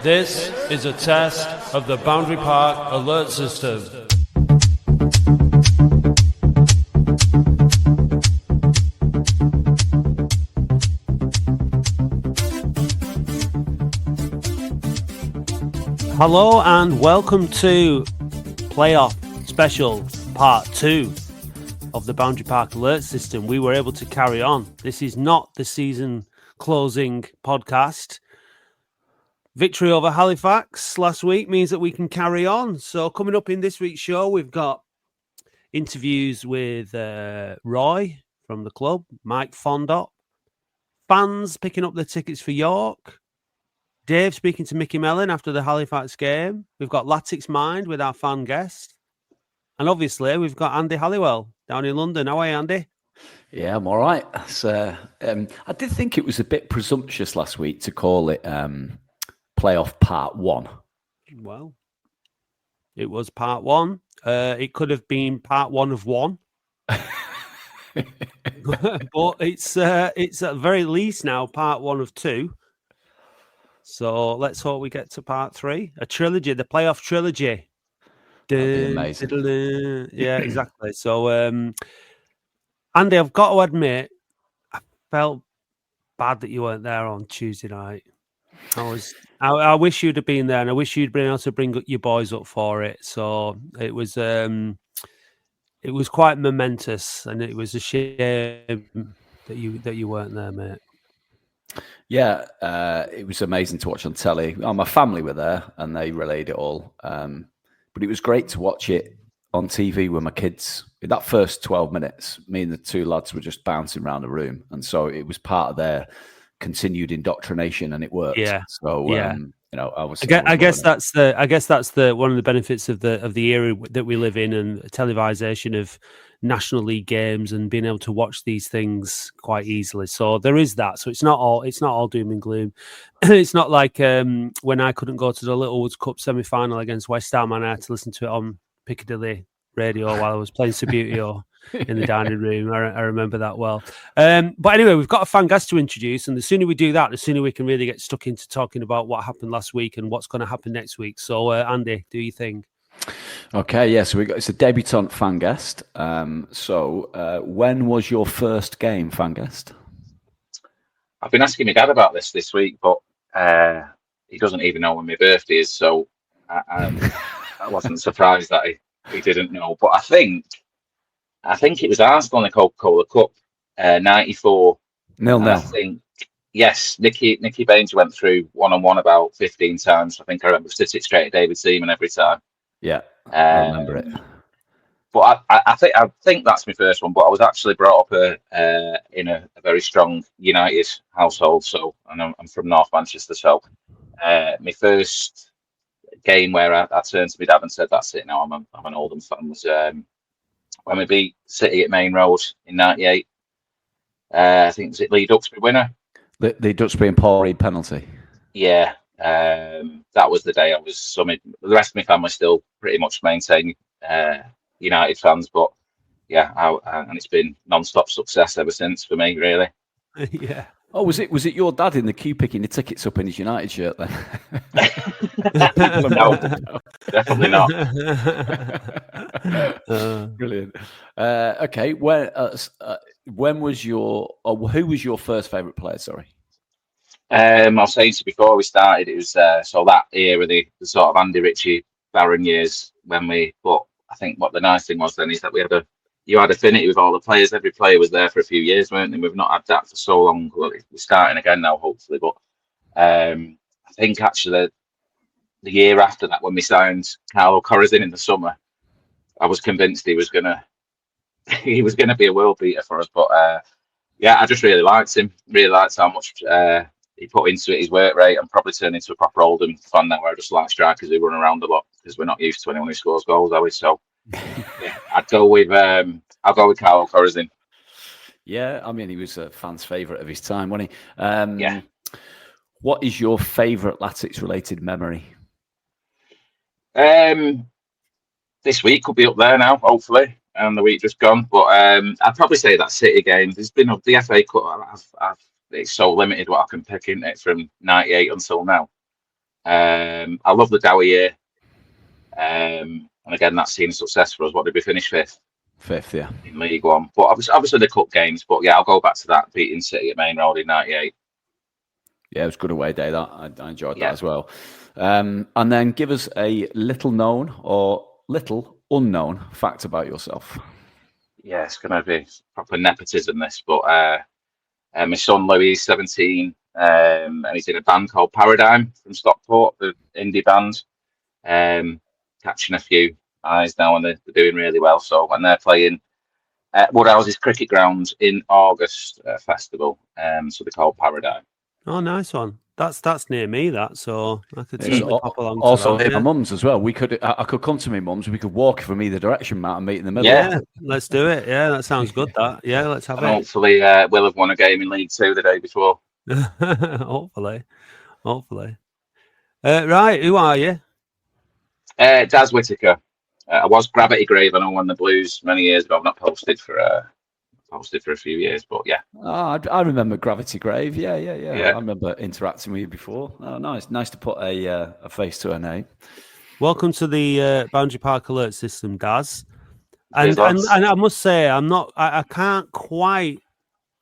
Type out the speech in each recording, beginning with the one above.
This is a test of the Boundary Park alert system. Hello and welcome to Playoff Special Part 2 of the Boundary Park alert system. We were able to carry on. This is not the season closing podcast. Victory over Halifax last week means that we can carry on. So coming up in this week's show, we've got interviews with Roy from the club, Mike Fondop, fans picking up their tickets for York, Dave speaking to Mickey Mellon after the Halifax game. We've got Latics Mind with our fan guest. And obviously, we've got Andy Halliwell down in London. How are you, Andy? Yeah, I'm all right. I did think it was a bit presumptuous last week to call it Playoff Part 1. Well, it was Part 1. It could have been Part 1 of 1. But it's at the very least now Part 1 of 2. So let's hope we get to Part 3. A trilogy, the Playoff Trilogy. That'd be amazing. Yeah, exactly. So, Andy, I've got to admit, I felt bad that you weren't there on Tuesday night. I wish you'd have been there, and I wish you'd been able to bring your boys up for it. So it was quite momentous, and it was a shame that you weren't there, mate. Yeah, it was amazing to watch on telly. My family were there, and they relayed it all. But it was great to watch it on TV with my kids. In that first 12 minutes, me and the two lads were just bouncing around the room, and so it was part of their continued indoctrination, and it worked. Yeah. So yeah. I guess that's the one of the benefits of the era that we live in, and televisation of National League games and being able to watch these things quite easily. So there is that. So it's not all doom and gloom. It's not like when I couldn't go to the Littlewoods Cup semi-final against West Ham and I had to listen to it on Piccadilly radio while I was playing Subbuteo in the dining room. I remember that well. But anyway, we've got a fan guest to introduce, and the sooner we do that, the sooner we can really get stuck into talking about what happened last week and what's going to happen next week. So, Andy, do you think? Okay, yeah. So it's a debutant fan guest. So when was your first game, fan guest? I've been asking my dad about this week, but he doesn't even know when my birthday is. So I wasn't surprised that he didn't know. But I think it was Arsenal in the Coca-Cola Cup, 94. 0-0. I think, yes, Nicky Baines went through one-on-one about 15 times. I think I remember sitting straight at David Seaman every time. Yeah, I remember it. But I think that's my first one. But I was actually brought up in a very strong United household. So, and I'm from North Manchester. So, my first game where I turned to my dad and said, "That's it now. I'm an Oldham fan." Was when we beat City at Main Road in '98. I think was it Lee Duxbury winner. The Duxbury and Paul Reed penalty. Yeah. That was the day I was. So the rest of my family still pretty much maintain United fans, but yeah, and it's been non-stop success ever since for me, really. Yeah. Oh, was it your dad in the queue picking the tickets up in his United shirt then? No, definitely not. Brilliant. Okay, when was who was your first favourite player? Sorry. I was saying to you before we started, it was so that era, the sort of Andy Ritchie, Barron years when but I think what the nice thing was then is that you had affinity with all the players. Every player was there for a few years, weren't they? We've not had that for so long. Well, we're starting again now, hopefully. But I think actually the year after that, when we signed Carlo Corazin in the summer, I was convinced he was gonna be a world beater for us. But yeah, I just really liked him. Really liked how much he put into it, his work rate, and probably turned into a proper Oldham fan now, where I just like strikers who run around a lot because we're not used to anyone who scores goals, are we? So yeah, I'll go with Carlo Corazin. Yeah, I mean, he was a fan's favourite of his time, wasn't he? Yeah. What is your favourite Latics related memory? This week could be up there now, hopefully, and the week just gone. But I'd probably say that City game. There's been the FA Cup. It's so limited what I can pick in it from '98 until now. I love the Dowie year. And again, that's seen success for us. What did we finish fifth? Fifth, yeah. In League One. But obviously the cup games. But yeah, I'll go back to that, beating City at Main Road in '98. Yeah, it was a good away day, that. I enjoyed Yeah. that as well. And then give us a little known or little unknown fact about yourself. Yeah, it's going to be proper nepotism, this. But my son Louis is 17, and he's in a band called Paradigm from Stockport, the indie band. Catching a few eyes now, and they're doing really well. So when they're playing at Woodhouse's Cricket Ground in August festival, so they're called Paradigm. Oh, nice one. That's near me, that, so I could It's certainly pop along. also to that, my mum's as well. I could come to my mum's. We could walk from either direction, Matt, and meet in the middle. Yeah, let's do it. Yeah, that sounds good. That. Yeah, let's have And it. hopefully, we'll have won a game in League Two the day before. hopefully. Right, who are you? Daz Whittaker. I was Gravity Grave. I know won the Blues many years ago. I've not posted for a few years, but yeah. Oh, I remember Gravity Grave. Yeah. I remember interacting with you before. Oh, nice to put a face to a name. Welcome to the Boundary Park alert system, Daz. And I must say, I can't quite,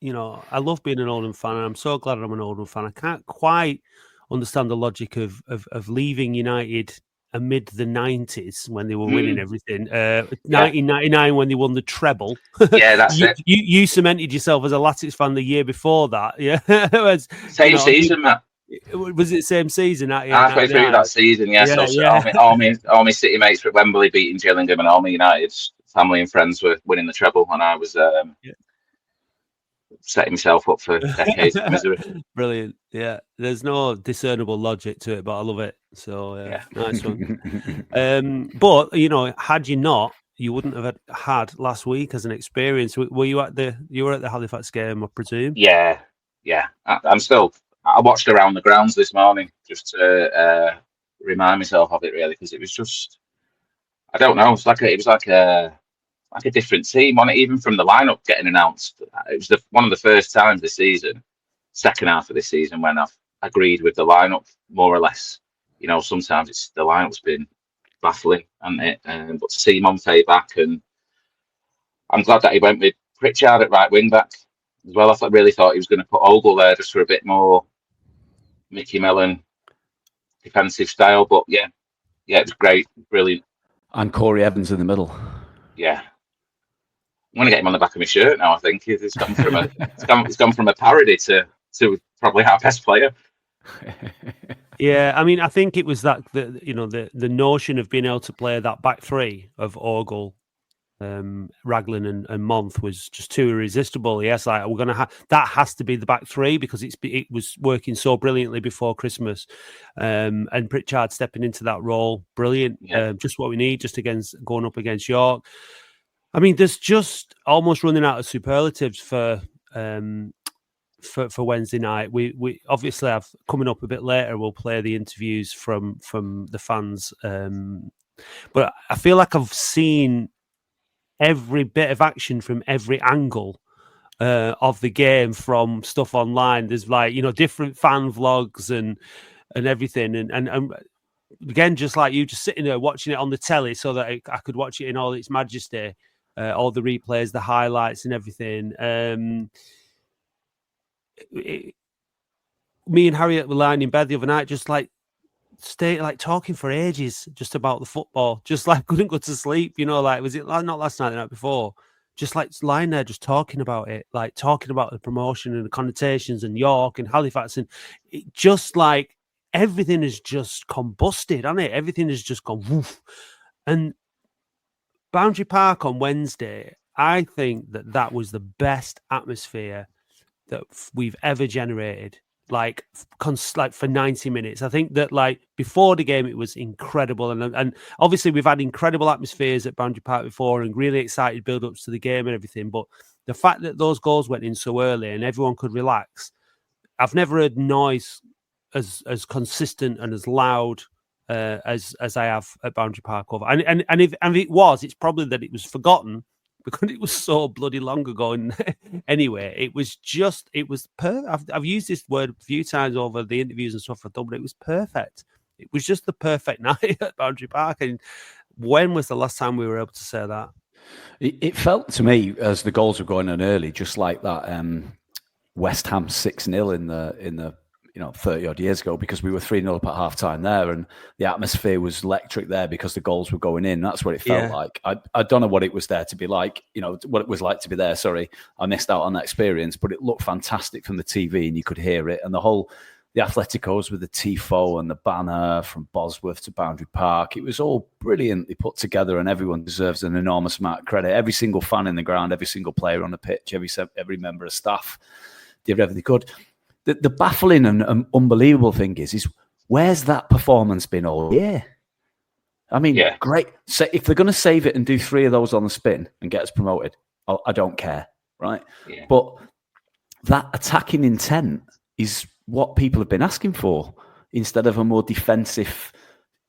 I love being an Oldham fan, and I'm so glad I'm an Oldham fan. I can't quite understand the logic of leaving United amid the 90s when they were winning everything. 1999 when they won the treble. Yeah, that's it. You cemented yourself as a Latics fan the year before that. Yeah, same season, Matt. Was it the same season? Halfway through that season, yeah. All my City mates were at Wembley beating Gillingham, and all my United's family and friends were winning the treble, and I was setting myself up for decades of misery. Brilliant. Yeah, there's no discernible logic to it, but I love it. So yeah. Nice one. But had you not, you wouldn't have had last week as an experience. Were you at the Halifax game, I presume? Yeah. I watched around the grounds this morning just to remind myself of it, really, because it was just, I don't know, it was like a different team on it, even from the lineup getting announced. It was one of the first times this season, second half of this season, when I've agreed with the lineup more or less. Sometimes the lineup's been baffling, hasn't it? But to see Monfey back, and I'm glad that he went with Pritchard at right wing back as well. I really thought he was going to put Ogle there just for a bit more Mickey Mellon defensive style, but yeah, it was great, brilliant. And Corey Evans in the middle. Yeah, I'm going to get him on the back of my shirt now. I think it's gone from a parody to probably our best player. Yeah, I mean, I think it was that the notion of being able to play that back three of Ogle, Raglan and Month was just too irresistible. Yes, like we're gonna that has to be the back three because it was working so brilliantly before Christmas, and Pritchard stepping into that role, brilliant. Yeah. Just what we need, just going up against York. I mean, there's just almost running out of superlatives for Wednesday night. We obviously have coming up a bit later. We'll play the interviews from the fans, but I feel like I've seen every bit of action from every angle of the game from stuff online. There's different fan vlogs and everything, and again, just like you, just sitting there watching it on the telly so that I could watch it in all its majesty, all the replays, the highlights, and everything. Me and Harriet were lying in bed the other night, just talking for ages, just about the football. Just couldn't go to sleep. Was it not last night, the night before? Just lying there, just talking about it, talking about the promotion and the connotations and York and Halifax, and it just everything has just combusted, hasn't it? Everything has just gone woof. And Boundary Park on Wednesday, I think that was the best atmosphere that we've ever generated, for 90 minutes. I think that before the game it was incredible, and obviously we've had incredible atmospheres at Boundary Park before and really excited build-ups to the game and everything, but the fact that those goals went in so early and everyone could relax, I've never heard noise as consistent and as loud as I have at Boundary Park over. And if it's probably that it was forgotten because it was so bloody long ago. And anyway, it was perfect. I've used this word a few times over the interviews and stuff I've done, but it was perfect. It was just the perfect night at Boundary Park. And when was the last time we were able to say that? It felt to me as the goals were going in early, just like that West Ham 6-0 in the 30 odd years ago, because we were 3-0 up at half time there, and the atmosphere was electric there because the goals were going in. That's what it felt like. I don't know what it was there to be like, what it was like to be there. Sorry, I missed out on that experience, but it looked fantastic from the TV and you could hear it. And the Atleticos with the tifo and the banner from Bosworth to Boundary Park, it was all brilliantly put together, and everyone deserves an enormous amount of credit. Every single fan in the ground, every single player on the pitch, every member of staff did everything they could. The baffling and unbelievable thing is where's that performance been all year? I mean, great. So if they're going to save it and do 3 of those on the spin and get us promoted, I don't care, right? Yeah. But that attacking intent is what people have been asking for, instead of a more defensive,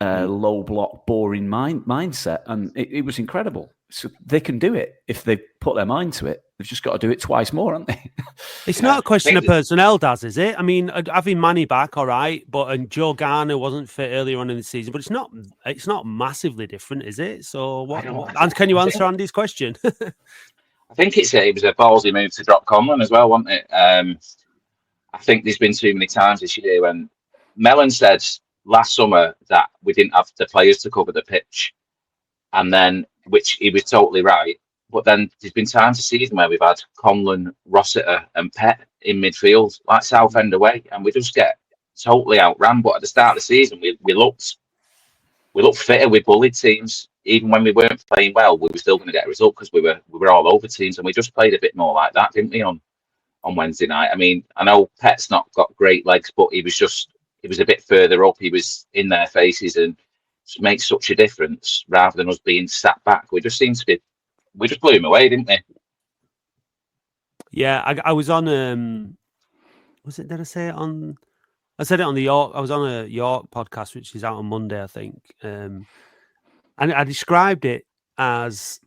low block, boring mindset. And it was incredible. So they can do it if they put their mind to it. They've just got to do it twice more, haven't they? It's not a question of personnel, Daz, is it? I mean, having Manny back, all right, and Joe Garner wasn't fit earlier on in the season, but it's not massively different, is it? So and can you answer Andy's question? I think it was a ballsy move to drop Conlon as well, wasn't it? I think there's been too many times this year when Mellon said last summer that we didn't have the players to cover the pitch, and then, which he was totally right. But then there's been times this season where we've had Conlon, Rossiter and Pett in midfield, like Southend away, and we just get totally outran. But at the start of the season, we looked fitter. We bullied teams. Even when we weren't playing well, we were still going to get a result because we were all over teams, and we just played a bit more like that, didn't we, on Wednesday night? I mean, I know Pett's not got great legs, but he was a bit further up. He was in their faces and just makes such a difference rather than us being sat back. We just blew him away, didn't we? Yeah, I was on. Did I say it on? I said it on the York. I was on a York podcast, which is out on Monday, I think. And I described it as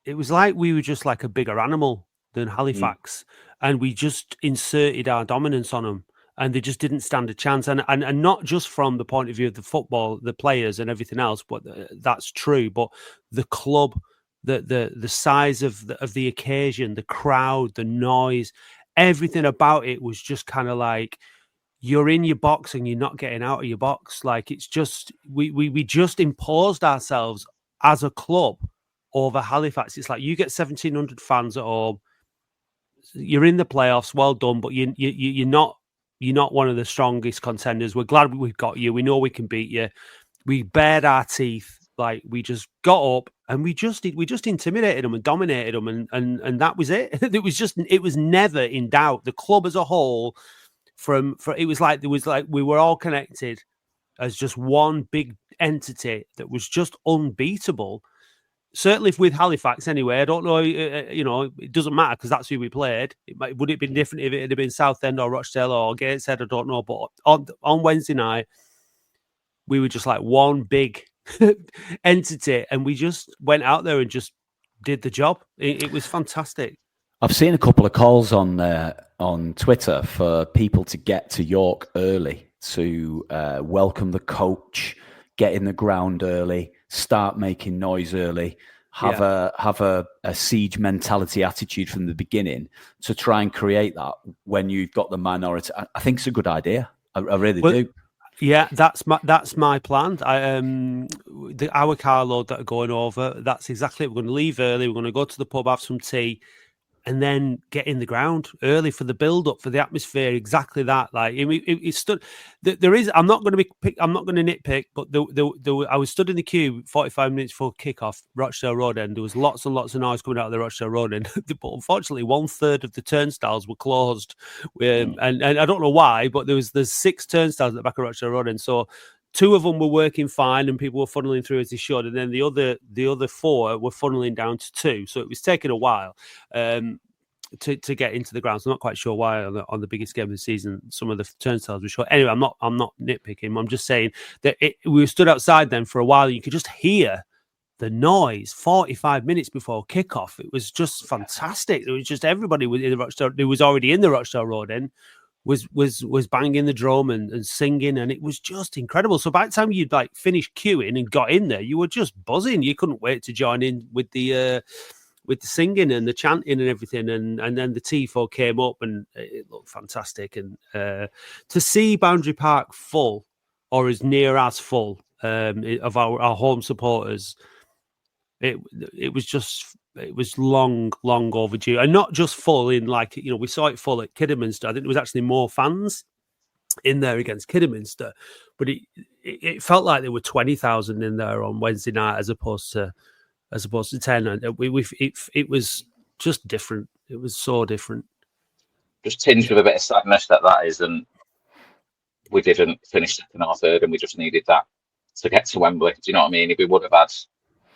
it was like we were just like a bigger animal than Halifax, and we just inserted our dominance on them, and they just didn't stand a chance. And not just from the point of view of the football, the players and everything else, but that's true. But the club. The size of the occasion, the crowd, the noise, everything about it was just kind of like you're in your box and you're not getting out of your box. Like it's just we just imposed ourselves as a club over Halifax. It's like you get 1,700 fans at home, you're in the playoffs, well done, but you're not one of the strongest contenders. We're glad we've got you. We know we can beat you. We bared our teeth. Like we just got up and we just intimidated them and dominated them, and that was it. It was never in doubt. The club as a whole, it was like we were all connected as just one big entity that was just unbeatable. Certainly with Halifax, anyway. I don't know. It doesn't matter because that's who we played. Would it have been different if it had been Southend or Rochdale or Gateshead? I don't know. But on Wednesday night, we were just like one big entity, and we just went out there and just did the job. It was fantastic. I've seen a couple of calls on Twitter for people to get to York early to welcome the coach, get in the ground early, start making noise early, have a siege mentality attitude from the beginning to try and create that when you've got the minority. I think it's a good idea. I really do. Yeah, that's my plan. Our carload that are going over, that's exactly it. We're going to leave early. We're going to go to the pub, have some tea, and then get in the ground early for the build-up, for the atmosphere. Exactly that. Like it stood. There is. I'm not going to nitpick, but I was stood in the queue 45 minutes before kickoff, Rochdale Road End. There was lots and lots of noise coming out of the Rochdale Road End, but unfortunately, 1/3 of the turnstiles were closed, and I don't know why, but there's 6 turnstiles at the back of Rochdale Road End, so 2 of them were working fine and people were funneling through as they should, and then the other 4 were funneling down to 2. So it was taking a while to get into the ground. So I'm not quite sure why on the biggest game of the season some of the turnstiles were short. Anyway, I'm not nitpicking. I'm just saying that we stood outside then for a while and you could just hear the noise 45 minutes before kickoff. It was just fantastic. It was just everybody who was already in the Rochdale Road End was banging the drum and singing, and it was just incredible. So by the time you'd like finished queuing and got in there, you were just buzzing. You couldn't wait to join in with the singing and the chanting and everything. And then the tifo came up, and it looked fantastic. And to see Boundary Park full, or as near as full, of our home supporters, it was long overdue, and not just full in like, you know, we saw it full at Kidderminster. I think there was actually more fans in there against Kidderminster, but it felt like there were 20,000 in there on Wednesday night as opposed to 10. And it was just different. It was so different. Just tinged with a bit of sadness that isn't. We didn't finish second or third, and we just needed that to get to Wembley. Do you know what I mean? If we would have had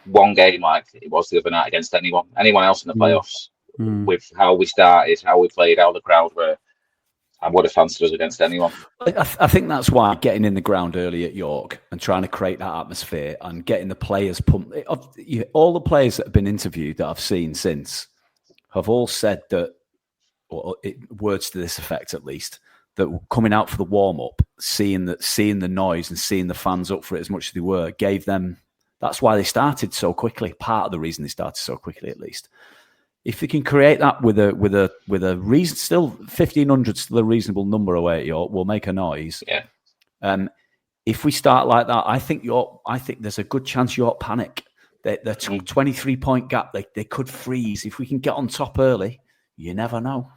one game like it was the other night against anyone else in the playoffs, with how we started, how we played, how the crowd were, I would have fancied us against anyone. I think that's why getting in the ground early at York and trying to create that atmosphere and getting the players pumped. All the players that have been interviewed that I've seen since have all said that, or words to this effect at least, that coming out for the warm-up, seeing the noise and seeing the fans up for it as much as they were, gave them. That's why they started so quickly. Part of the reason they started so quickly, at least. If they can create that with a reason, still 1,500, still a reasonable number away at York, will make a noise. Yeah. If we start like that, I think there's a good chance York panic. The 23-point gap, they could freeze. If we can get on top early, you never know.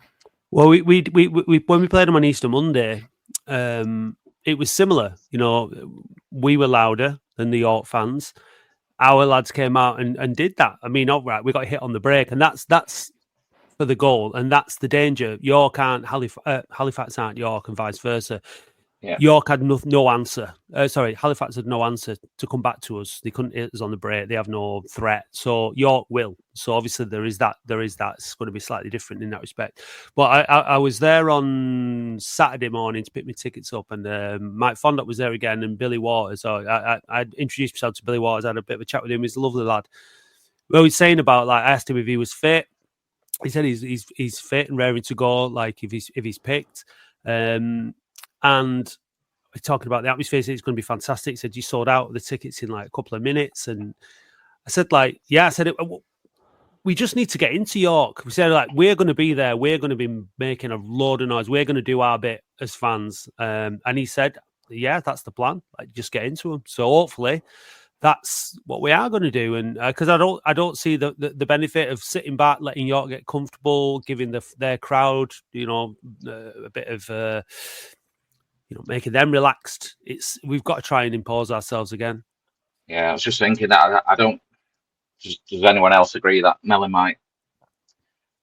Well, we when we played them on Easter Monday, it was similar. You know, we were louder than the York fans. Our lads came out and did that. I mean, all right, we got hit on the break, and that's for the goal, and that's the danger. York aren't Halifax aren't York, and vice versa. Yeah. York had no answer. Halifax had no answer to come back to us. They couldn't hit us on the break. They have no threat. So York will. So obviously there is that. It's going to be slightly different in that respect. But I was there on Saturday morning to pick my tickets up, and Mike Fondop was there again, and Billy Waters. So I introduced myself to Billy Waters. I had a bit of a chat with him. He's a lovely lad. Well, he's saying about, like, I asked him if he was fit. He said he's fit and raring to go, like if he's picked. And we're talking about the atmosphere. It's going to be fantastic. He said you sold out the tickets in like a couple of minutes, and I said, like, yeah. I said we just need to get into York. We said, like, we're going to be there. We're going to be making a load of noise. We're going to do our bit as fans. And he said, yeah, that's the plan. Like, just get into them. So hopefully that's what we are going to do. And because I don't see the benefit of sitting back, letting York get comfortable, giving their crowd, you know, a bit of. You know, making them relaxed. We've got to try and impose ourselves again. Yeah, I was just thinking that I don't. Does anyone else agree that Mellon might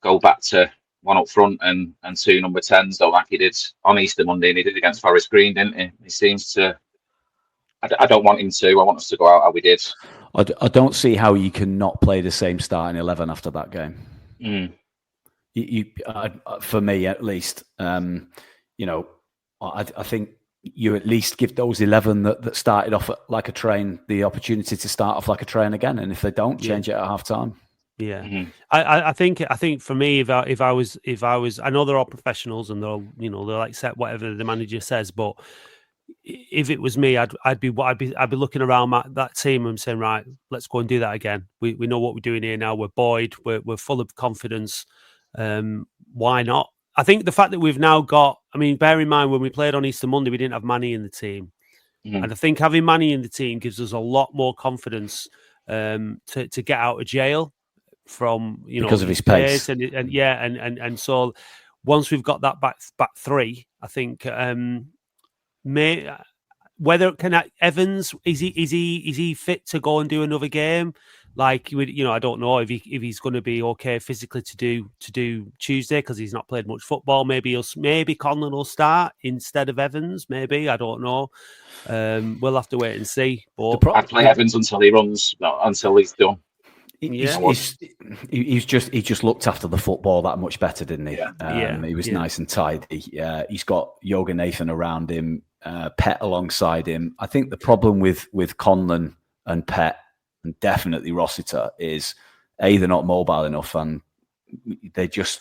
go back to one up front and two number 10s, though, like he did on Easter Monday, and he did against Forest Green, didn't he? He seems to. I don't want him to. I want us to go out how we did. I don't see how you can not play the same starting 11 after that game. For me, at least, you know. I think you at least give those 11 that started off like a train the opportunity to start off like a train again, and if they don't, change it at half time. Yeah, I think for me, if I was, I know they're all professionals and they'll they'll accept whatever the manager says, but if it was me, I'd be looking around that team and saying, right, let's go and do that again. We know what we're doing here now. We're buoyed. We're full of confidence. Why not? I think the fact that we've now got, I mean, bear in mind when we played on Easter Monday, we didn't have Manny in the team. And I think having Manny in the team gives us a lot more confidence to get out of jail from, because of his pace. And so once we've got that back three, I think whether Evans, is he fit to go and do another game? Like, I don't know if he's going to be okay physically to do Tuesday because he's not played much football. Maybe Conlon will start instead of Evans. Maybe, I don't know. We'll have to wait and see. But I'd play Evans until he runs, not until he's done. He just looked after the football that much better, didn't he? He was nice and tidy. He's got Yoga Nathan around him, Pet alongside him. I think the problem with Conlon and Pet, and definitely Rossiter, is they're not mobile enough, and they just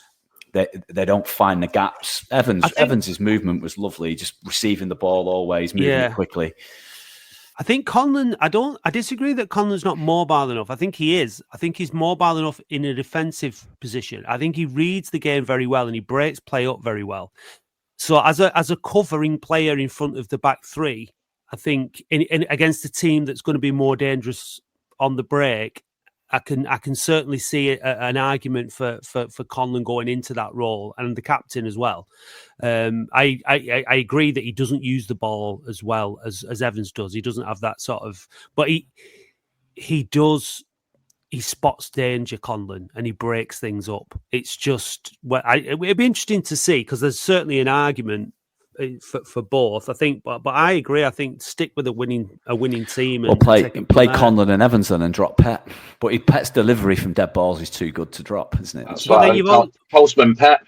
they don't find the gaps. Evans's movement was lovely, just receiving the ball always, moving it quickly. I think Conlon, I disagree that Conlon's not mobile enough. I think he is. I think he's mobile enough in a defensive position. I think he reads the game very well and he breaks play up very well. So as a covering player in front of the back three, I think in against a team that's going to be more dangerous on the break, I can certainly see an argument for Conlon going into that role, and the captain as well. I agree that he doesn't use the ball as well as Evans does. He doesn't have that sort of, but he does. He spots danger, Conlon, and he breaks things up. It's just it'd be interesting to see, because there's certainly an argument for both, I think, but I agree. I think stick with a winning team. Well, play Conlon and Evans then and drop Pet. But Pet's delivery from dead balls is too good to drop, isn't it? That's why Postman Pet.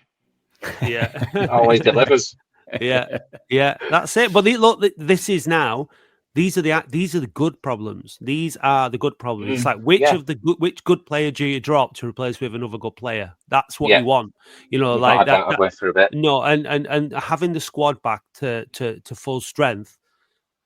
Yeah, always delivers. Yeah, that's it. But look, this is now. These are the good problems. These are the good problems. It's like which good player do you drop to replace with another good player? That's what you want. Like that. Went through a bit. No, and having the squad back to full strength.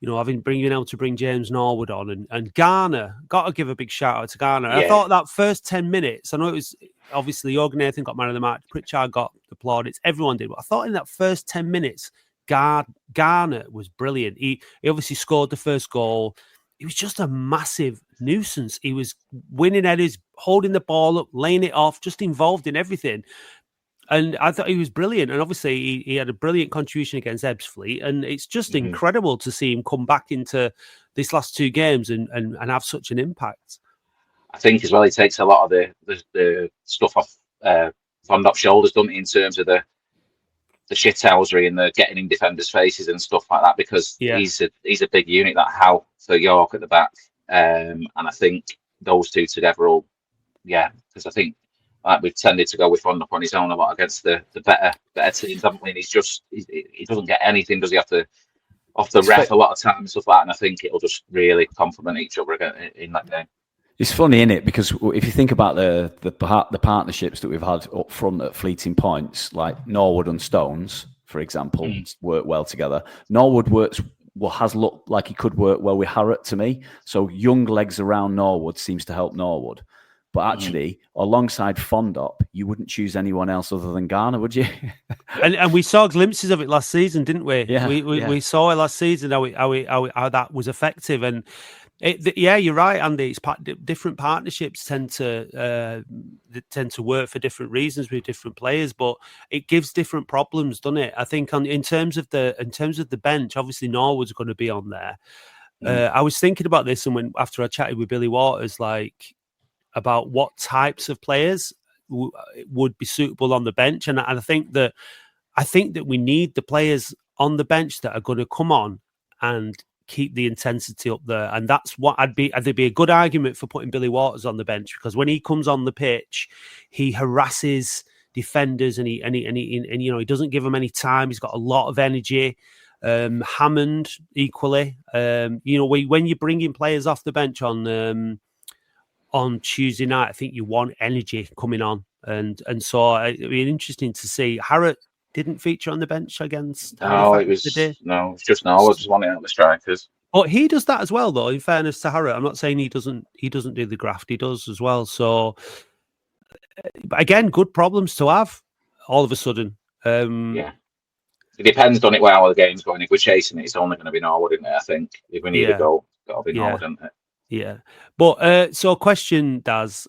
Bringing able to bring James Norwood on and Garner. Got to give a big shout out to Garner. Yeah. I thought that first 10 minutes. I know it was obviously Jorgen Nathan got man of the match. Pritchard got the plaudits. Everyone did, but I thought in that first 10 minutes. Garner was brilliant. He obviously scored the first goal. He was just a massive nuisance. He was winning headers, holding the ball up, laying it off, just involved in everything. And I thought he was brilliant. And obviously he had a brilliant contribution against Ebbsfleet. And it's just incredible to see him come back into this last two games and have such an impact. I think as well, he takes a lot of the stuff off Von Dopp's shoulders, doesn't he, in terms of the shithousery and the getting in defenders' faces and stuff like that, because he's a big unit, that Howe for York at the back, and I think those two together will, because I think we've tended to go with Von Dopp on his own a lot against the better teams, haven't we? And he doesn't get anything, does he, off the ref a lot of times and stuff like that, and I think it'll just really complement each other again in that game. It's funny, isn't it? Because if you think about the partnerships that we've had up front at fleeting points, like Norwood and Stones, for example, work well together. Norwood has looked like he could work well with Harrott to me. So young legs around Norwood seems to help Norwood. But actually, alongside Von Dopp, you wouldn't choose anyone else other than Garner, would you? and we saw glimpses of it last season, didn't we? Yeah, we saw it last season how that was effective. And you're right, Andy. It's different partnerships tend to work for different reasons with different players, but it gives different problems, doesn't it? I think in terms of the bench, obviously Norwood's going to be on there. I was thinking about this, and after I chatted with Billy Waters, about what types of players would be suitable on the bench, and I think that we need the players on the bench that are going to come on and keep the intensity up there, and that's what there'd be a good argument for putting Billy Waters on the bench, because when he comes on the pitch, he harasses defenders and he doesn't give them any time. He's got a lot of energy. Hammond equally. When you're bringing players off the bench on Tuesday night, I think you want energy coming on, and so it'd be interesting to see. Harrott didn't feature on the bench against Halifax today. No, it's just Norwood just wanting out the strikers. But he does that as well, though. In fairness to Harrott, I'm not saying he doesn't do the graft. He does as well. So again, good problems to have all of a sudden. It depends on it how the game's going. If we're chasing it, it's only going to be Norwood, isn't it? I think if we need a goal, got to be Norwood, isn't it? Yeah, but so question, Daz,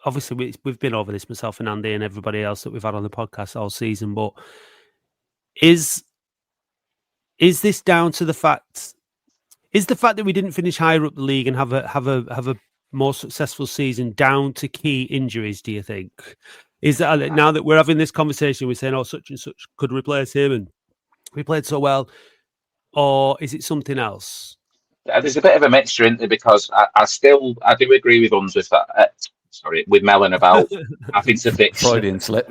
obviously we've been over this, myself and Andy and everybody else that we've had on the podcast all season, but is this down to the fact that we didn't finish higher up the league and have a more successful season down to key injuries, do you think? Is that now that we're having this conversation, we're saying, such and such could replace him and we played so well, or is it something else? There's a bit of a mixture in there, because I do agree with Unsworth with Mellon about having to fix Freudian slip.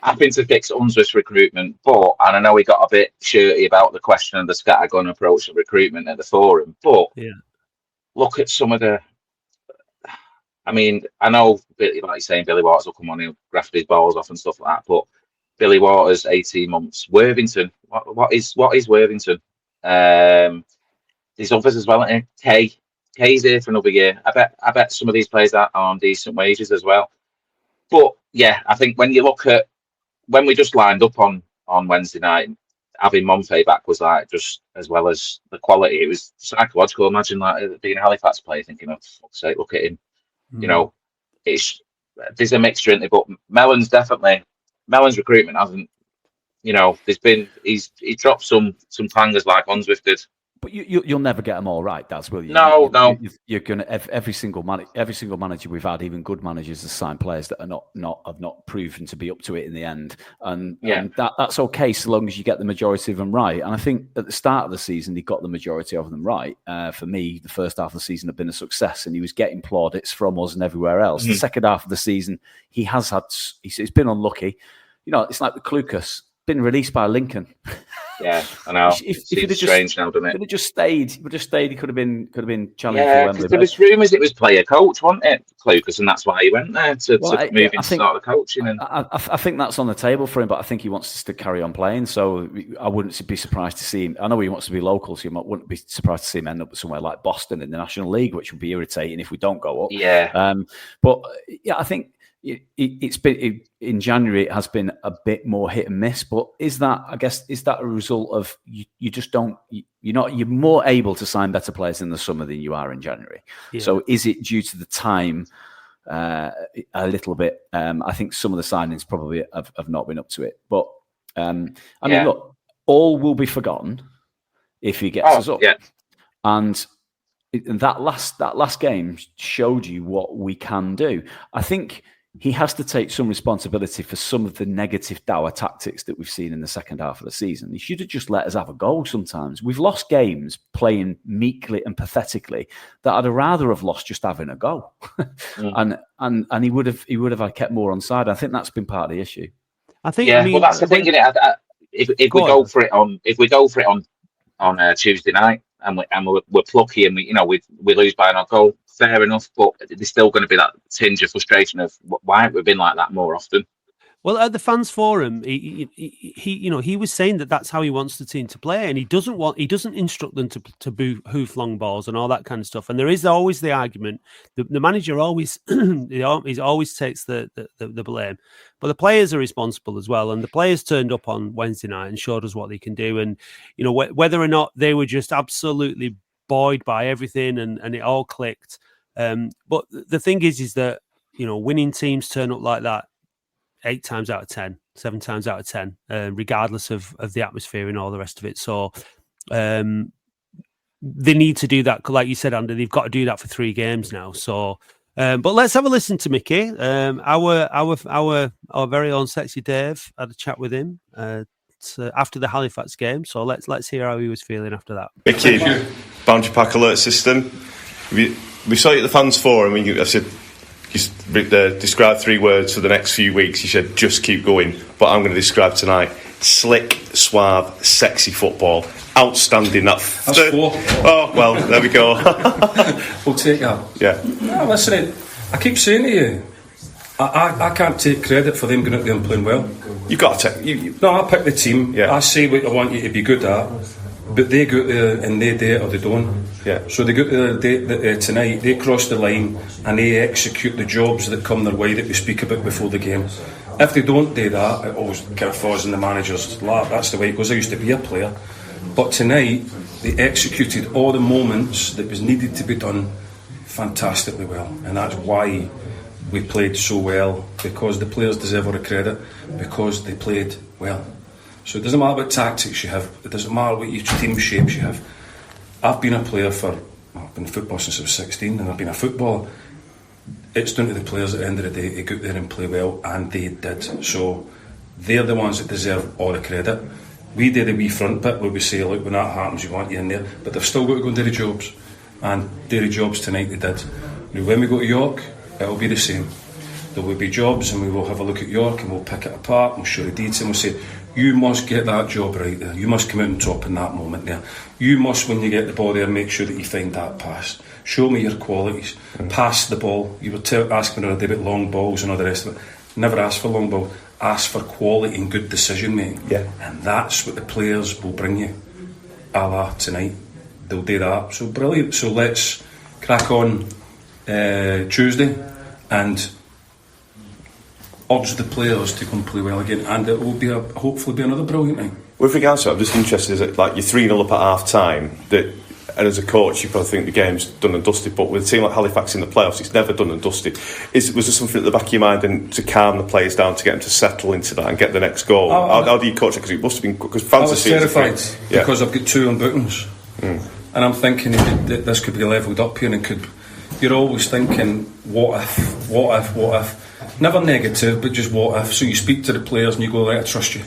Having to fix Unsworth's recruitment, and I know he got a bit shirty about the question of the scattergun approach to recruitment at the forum, but look at some of the I mean, I know, like you're saying, Billy Waters will come on, he'll graft his balls off and stuff like that. But Billy Waters, 18 months. Worthington, what is Worthington? There's others as well. K's here for another year. I bet some of these players are on decent wages as well. But yeah, I think when you look at when we just lined up on Wednesday night, having Monfey back was like just as well as the quality. It was psychological. Imagine like being a Halifax player thinking, "Oh, fuck's sake, look at him." You know, there's a mixture in it, but Mellon's recruitment hasn't. You know, he's dropped some clangers like Unswift did. But you'll never get them all right, Daz, will you? No. You're gonna every single manager we've had, even good managers, has signed players that are have not proven to be up to it in the end, and that's okay so long as you get the majority of them right. And I think at the start of the season he got the majority of them right. For me, the first half of the season had been a success, and he was getting plaudits from us and everywhere else. The second half of the season, he's been unlucky. You know, it's like the Clucas. Been released by Lincoln. Yeah, I know. If it's strange now, doesn't it? If he'd just stayed, he could have been challenging for Wembley. There was rumours it was player coach, wasn't it, Lucas, and that's why he went there to move into sort of coaching. And I think that's on the table for him, but I think he wants to carry on playing. So I wouldn't be surprised to see him. I know he wants to be local, so I wouldn't be surprised to see him end up somewhere like Boston in the National League, which would be irritating if we don't go up. Yeah. But yeah, I think. It's been in January. It has been a bit more hit and miss, but is that a result of you just don't you're more able to sign better players in the summer than you are in January? Yeah. So is it due to the time a little bit? I think some of the signings probably have not been up to it, but I mean, look, all will be forgotten if he gets us up, and that last game showed you what we can do. I think. He has to take some responsibility for some of the negative dour tactics that we've seen in the second half of the season. He should have just let us have a goal sometimes. We've lost games playing meekly and pathetically that I'd rather have lost just having a go. And he would have kept more on side. I think that's been part of the issue. I think well that's the thing, isn't it? If we go for it on Tuesday night and we're plucky and we lose by an goal, fair enough, but there's still going to be that tinge of frustration of why haven't we been like that more often? Well, at the fans forum, he was saying that that's how he wants the team to play, and he doesn't instruct them to hoof long balls and all that kind of stuff. And there is always the argument the manager always he always takes the blame, but the players are responsible as well. And the players turned up on Wednesday night and showed us what they can do, and whether or not they were just absolutely buoyed by everything and it all clicked. But the thing is that winning teams turn up like that 8 times out of 10, 7 times out of 10, regardless of the atmosphere and all the rest of it. So they need to do that, like you said, Andy. They've got to do that for 3 games now. So, but let's have a listen to Mickey. Our very own Sexy Dave had a chat with him after the Halifax game. So let's hear how he was feeling after that. Mickey, Boundary Park alert system. We saw you at the fans forum. I said, describe 3 words for the next few weeks. You said, just keep going. But I'm going to describe tonight: slick, suave, sexy football. Outstanding. That's 4. Oh, well, there we go. We'll take that. Yeah. No, listen, I keep saying to you, I can't take credit for them going out there and playing well. You've got to take... No, I pick the team. Yeah. I say what I want you to be good at, but they go out there and they do it or they don't. Yeah. So they go out there tonight, they cross the line and they execute the jobs that come their way that we speak about before the game. If they don't do that, it always kind of falls in the manager's lap. That's the way it goes. I used to be a player. But tonight, they executed all the moments that was needed to be done fantastically well. And that's why we played so well, because the players deserve all the credit, because they played well. So it doesn't matter what tactics you have, it doesn't matter what your team shapes you have. I've been a player I've been in football since I was 16, and I've been a footballer. It's down to the players at the end of the day to go out there and play well, and they did. So they're the ones that deserve all the credit. We did a wee front bit where we say, look, when that happens, you want you in there, but they've still got to go and do the jobs, and do the jobs tonight they did. Now, when we go to York, it'll be the same. There will be jobs, and we will have a look at York and we'll pick it apart, we'll show the detail, and we'll say, you must get that job right there, you must come out on top in that moment there, you must, when you get the ball there, make sure that you find that pass, Show me your qualities. Pass the ball. You were asking already about long balls and all the rest of it. Never ask for long ball. Ask for quality and good decision making. Yeah. And that's what the players will bring you. A la tonight. They'll do that. So brilliant. So let's crack on Tuesday and urge the players to go and play well again, and it will be hopefully be another brilliant night. With regards to it, I'm just interested, is it like you're 3-0 up at half time, and as a coach you probably think the game's done and dusted, but with a team like Halifax in the playoffs it's never done and dusted. Was there something at the back of your mind and to calm the players down, to get them to settle into that and get the next goal? How do you coach it? Because it must have been, because fans I was terrified because I've got 2 unbeatens, and I'm thinking that this could be levelled up here, and you're always thinking what if. Never negative, but just what if. So you speak to the players and you go, right, I trust you.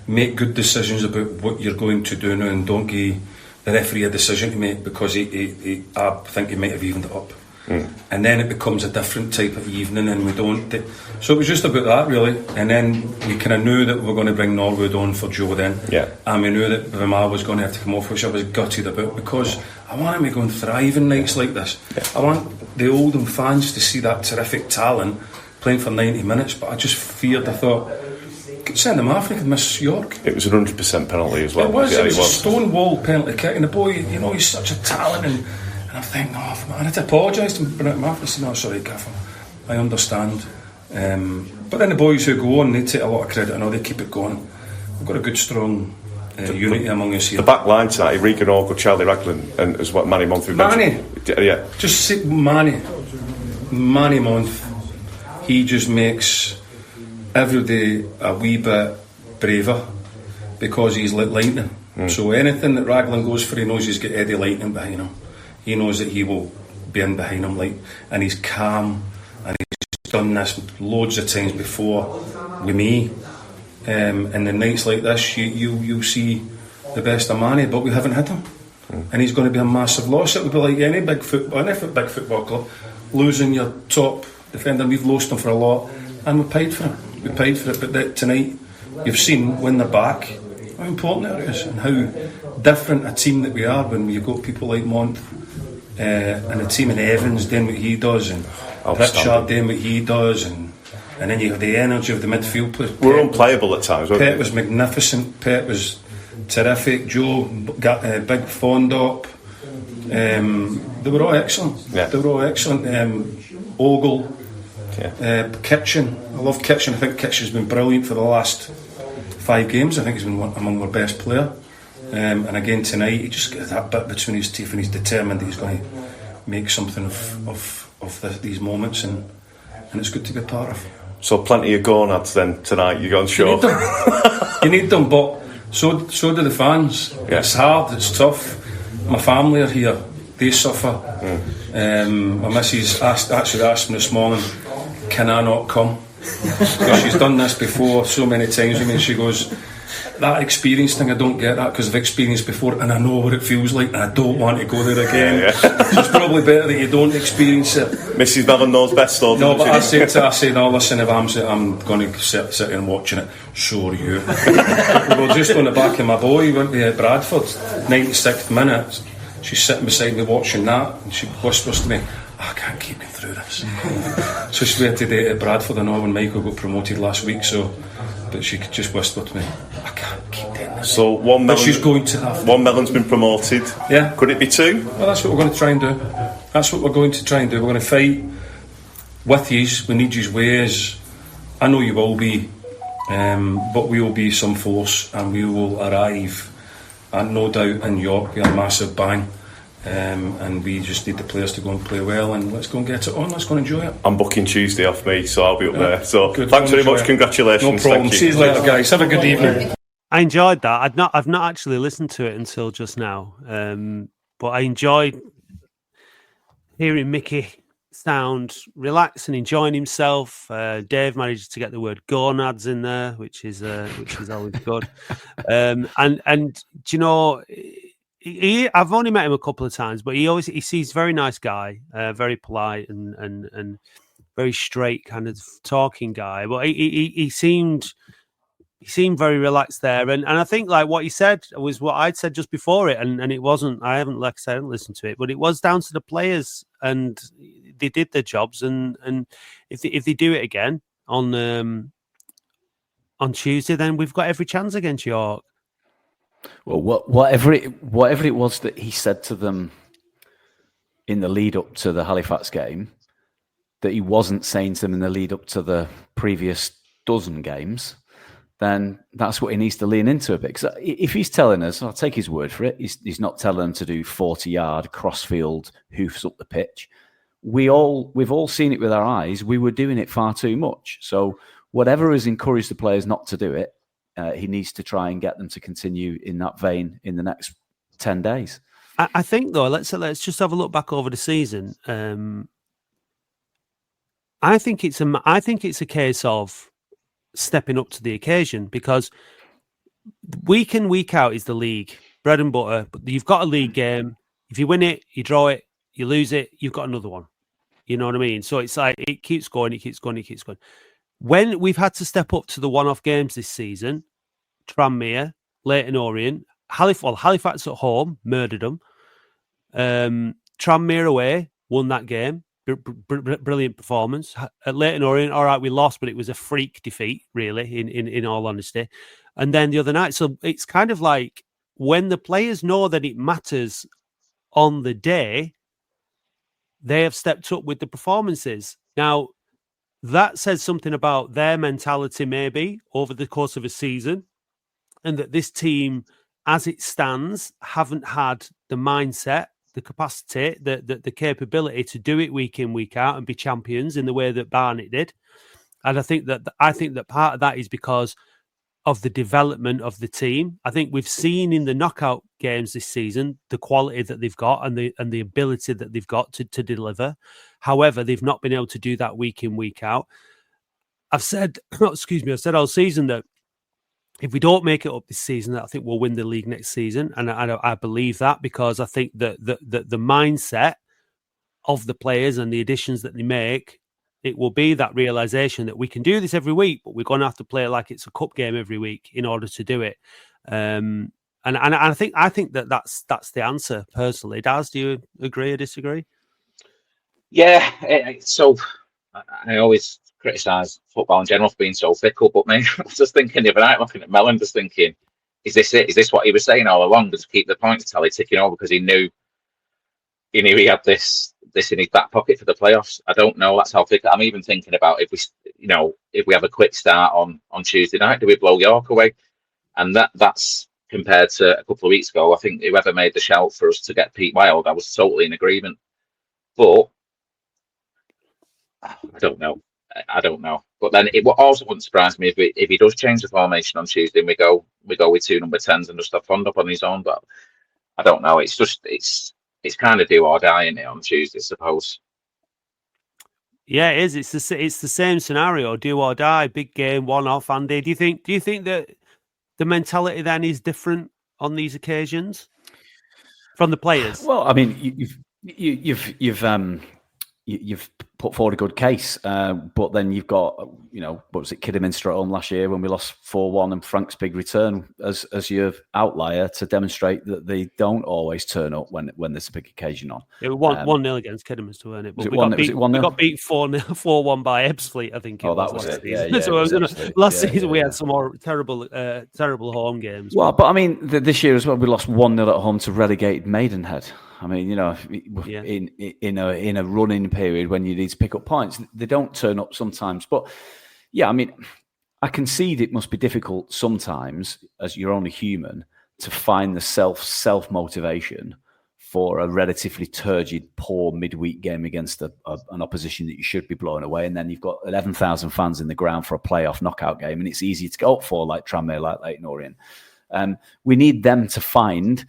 Make good decisions about what you're going to do now, and don't give the referee a decision to make, because I think he might have evened it up. And then it becomes a different type of evening, and we don't. So it was just about that, really. And then we kind of knew that we were going to bring Norwood on for Joe then. Yeah. And we knew that Vimal was going to have to come off, which I was gutted about, because I want him to go and thrive in nights like this. Yeah. I want the Oldham fans to see that terrific talent playing for 90 minutes, but I just feared, I thought, send him off, he could miss York. It was a 100% penalty as well. It was a stonewall penalty kick, and the boy, he's such a talent, and I'm thinking, I had to apologise to him after. I said, no, sorry, Gaffer, I understand. But then the boys who go on, they take a lot of credit, and they keep it going. We've got a good, strong unity among us here. The back line tonight, Regan Orgo, Charlie Raglan, and as what Manny Month. Manny, yeah, just see Manny Month. He just makes every day a wee bit braver, because he's like lightning. So anything that Raglan goes for, he knows he's got Eddie Lightning behind him. He knows that he will be in behind him, and he's calm, and he's done this loads of times before with me. And the nights like this, you see the best of Manny, but we haven't had him, and he's going to be a massive loss. It would be like any big football club losing your top defender. We've lost him for a lot, and we paid for it. But tonight, you've seen when they're back how important it is, and how different a team that we are when you've got people like Mont and a team in Evans doing what he does, and Pritchard doing what he does, and then you have the energy of the midfield players. We're unplayable at times. Pet was magnificent. Pet was terrific. Joe got Big Fondop. They were all excellent. Yeah. They were all excellent. Ogle. Yeah. Kitchen. I love Kitchen. I think Kitchen's been brilliant for the last 5 games. I think he's been among our best player. And again tonight, he just got that bit between his teeth, and he's determined that he's going to make something of these moments, and it's good to be a part of. So plenty of gonads then tonight. You're going show. You need them, but so do the fans. Yeah. It's hard. It's tough. My family are here. They suffer. My missus actually asked me this morning, can I not come? Because she's done this before so many times with me. She goes, that experience thing, I don't get that, because I've experienced before and I know what it feels like, and I don't want to go there again. Yeah. So it's probably better that you don't experience it. Mrs. Mellon knows best though. No, but I said, no, listen, if I'm going to sit and watching it, so are you. We were just on the back of my boy, went to Bradford, 96th minute. She's sitting beside me watching that, and she whispers to me, I can't keep going through this. So she went today at Bradford. I know when Michael got promoted last week, but she just whispered to me, I can't keep doing this. So one melon, she's going to have. One melon's been promoted. Yeah. Could it be 2? Well, that's what we're going to try and do. We're going to fight with yous. We need yous ways. I know you will be, but we will be some force, and we will arrive, and no doubt in York with a massive bang. And we just need the players to go and play well, and let's go and get it on. Let's go and enjoy it. I'm booking Tuesday off me, so I'll be up there. So good. Thanks very much. Congratulations. No problem. See you later, guys. Have a good evening. I enjoyed that. I've not actually listened to it until just now, but I enjoyed hearing Mickey sound relaxed and enjoying himself. Dave managed to get the word gonads in there, which is always good. And do you know? I've only met him a couple of times, but he seems very nice guy, very polite and very straight kind of talking guy. But he seemed he seemed very relaxed there, and I think like what he said was what I'd said just before it, and it wasn't. I haven't listened to it, but it was down to the players, and they did their jobs, and if they do it again on Tuesday, then we've got every chance against York. Well, whatever it was that he said to them in the lead up to the Halifax game, that he wasn't saying to them in the lead up to the previous dozen games, then that's what he needs to lean into a bit. Because if he's telling us, I'll take his word for it, he's not telling them to do 40-yard crossfield hoofs up the pitch. We've all seen it with our eyes. We were doing it far too much. So whatever has encouraged the players not to do it, he needs to try and get them to continue in that vein in the next 10 days. I think, though, let's just have a look back over the season. I think it's a case of stepping up to the occasion, because week in, week out is the league, bread and butter. But you've got a league game. If you win it, you draw it, you lose it, you've got another one. You know what I mean? So it's like it keeps going, it keeps going, it keeps going. When we've had to step up to the one-off games this season, Tranmere, Leyton Orient, Halifax at home, murdered them. Tranmere away, won that game. Brilliant performance. At Leyton Orient, all right, we lost, but it was a freak defeat, really, in all honesty. And then the other night, so it's kind of like when the players know that it matters on the day, they have stepped up with the performances. Now, that says something about their mentality, maybe, over the course of a season, and that this team, as it stands, haven't had the mindset, the capacity, the capability to do it week in, week out and be champions in the way that Barnet did. And I think that part of that is because of the development of the team. I think we've seen in the knockout games this season the quality that they've got and the ability that they've got to deliver. However, they've not been able to do that week in, week out. I've said all season that if we don't make it up this season, I think we'll win the league next season. And I believe that, because I think that the mindset of the players and the additions that they make, it will be that realization that we can do this every week, but we're going to have to play like it's a cup game every week in order to do it. And I think that's the answer, personally. Daz, do you agree or disagree? Yeah, so I always criticise football in general for being so fickle, but man, I was just thinking the other night, looking at Mellon, just thinking, is this it? Is this what he was saying all along? Just keep the points tally ticking over because he knew he had this in his back pocket for the playoffs. I don't know. That's how fickle. I'm even thinking about if we have a quick start on Tuesday night, do we blow York away? And that's compared to a couple of weeks ago. I think whoever made the shout for us to get Pete Wild, I was totally in agreement. But I don't know. But then it also wouldn't surprise me if he does change the formation on Tuesday and we go with two number 10s and just have Fond up on his own. But I don't know. It's kind of do or die in it on Tuesday, I suppose. Yeah, it is. It's the same scenario, do or die, big game, one off. Andy, do you think that the mentality then is different on these occasions from the players? Well, I mean, you've put forward a good case, but then you've got, what was it, Kidderminster at home last year when we lost 4-1, and Frank's big return as your outlier to demonstrate that they don't always turn up when there's a big occasion on. It was 1-0 against Kidderminster, weren't it? But we got beat 4-1 by Ebbsfleet, I think. That was it. Yeah, so last season we had some more terrible home games. Well, but I mean, this year as well, we lost 1-0 at home to relegated Maidenhead. I mean, in a running period when you need to pick up points, they don't turn up sometimes. But yeah, I mean, I concede it must be difficult sometimes, as you're only human, to find the self motivation for a relatively turgid, poor midweek game against an opposition that you should be blowing away, and then you've got 11,000 fans in the ground for a playoff knockout game, and it's easy to go up for, like Tranmere, like Leyton Orient. We need them to find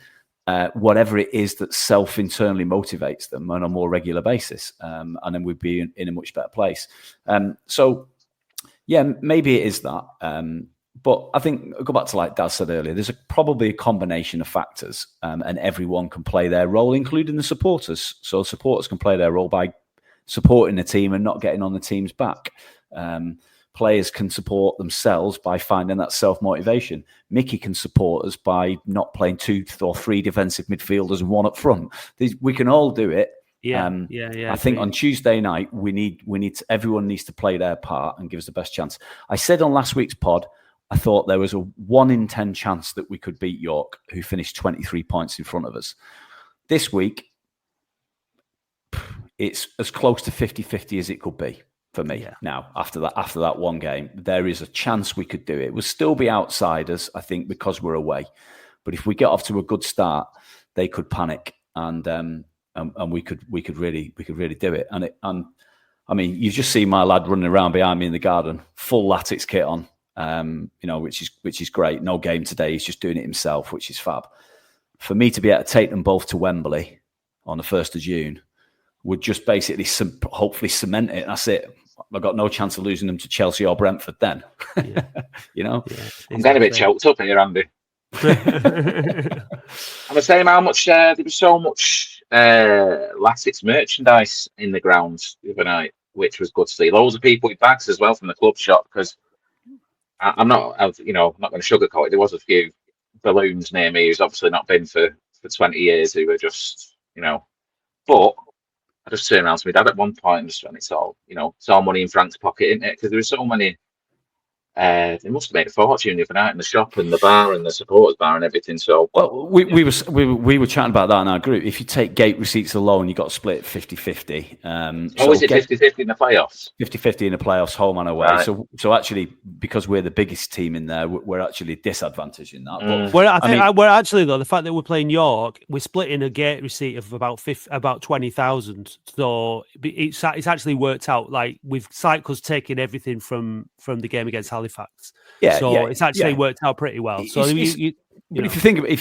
whatever it is that internally motivates them on a more regular basis. And then we'd be in a much better place. So, yeah, maybe it is that. But I think, I'll go back to like Daz said earlier, there's probably a combination of factors, and everyone can play their role, including the supporters. So supporters can play their role by supporting the team and not getting on the team's back. players can support themselves by finding that self-motivation. Mickey can support us by not playing 2 or 3 defensive midfielders and 1 up front. We can all do it. I think on Tuesday night everyone needs to play their part and give us the best chance. I said on last week's pod, I thought there was a 1 in 10 chance that we could beat York, who finished 23 points in front of us. This week, it's as close to 50-50 as it could be for me. Now, after that one game, there is a chance we could do it. We'll still be outsiders, I think, because we're away. But if we get off to a good start, they could panic, and we could really do it. And I mean, you've just seen my lad running around behind me in the garden, full Latics kit on. Which is great. No game today. He's just doing it himself, which is fab. For me to be able to take them both to Wembley on the 1st of June would just basically hopefully cement it. That's it. I've got no chance of losing them to Chelsea or Brentford then. Yeah. I'm getting a bit choked up here, Andy. I'm saying how much there was so much Latics merchandise in the grounds the other night, which was good to see. Loads of people with bags as well from the club shop, because I'm not going to sugarcoat it. There was a few balloons near me who's obviously not been for 20 years, who were just, but I just turned around to my dad at one point and just went, it's all money in Frank's pocket, isn't it? Because there were so many, they must have made a fortune the other night in the shop and the bar and the supporters bar and everything. So, well, we were chatting about that in our group. If you take gate receipts alone, you got split 50-50. Is it 50-50 in the playoffs? 50-50 in the playoffs, home and away. Right. So actually, because we're the biggest team in there, we're actually disadvantaged in that. But, we're actually, though, the fact that we're playing York, we're splitting a gate receipt of about 20,000. So it's actually worked out. Like, with Cycles taking everything from the game against Halifax. It's actually worked out pretty well. So if you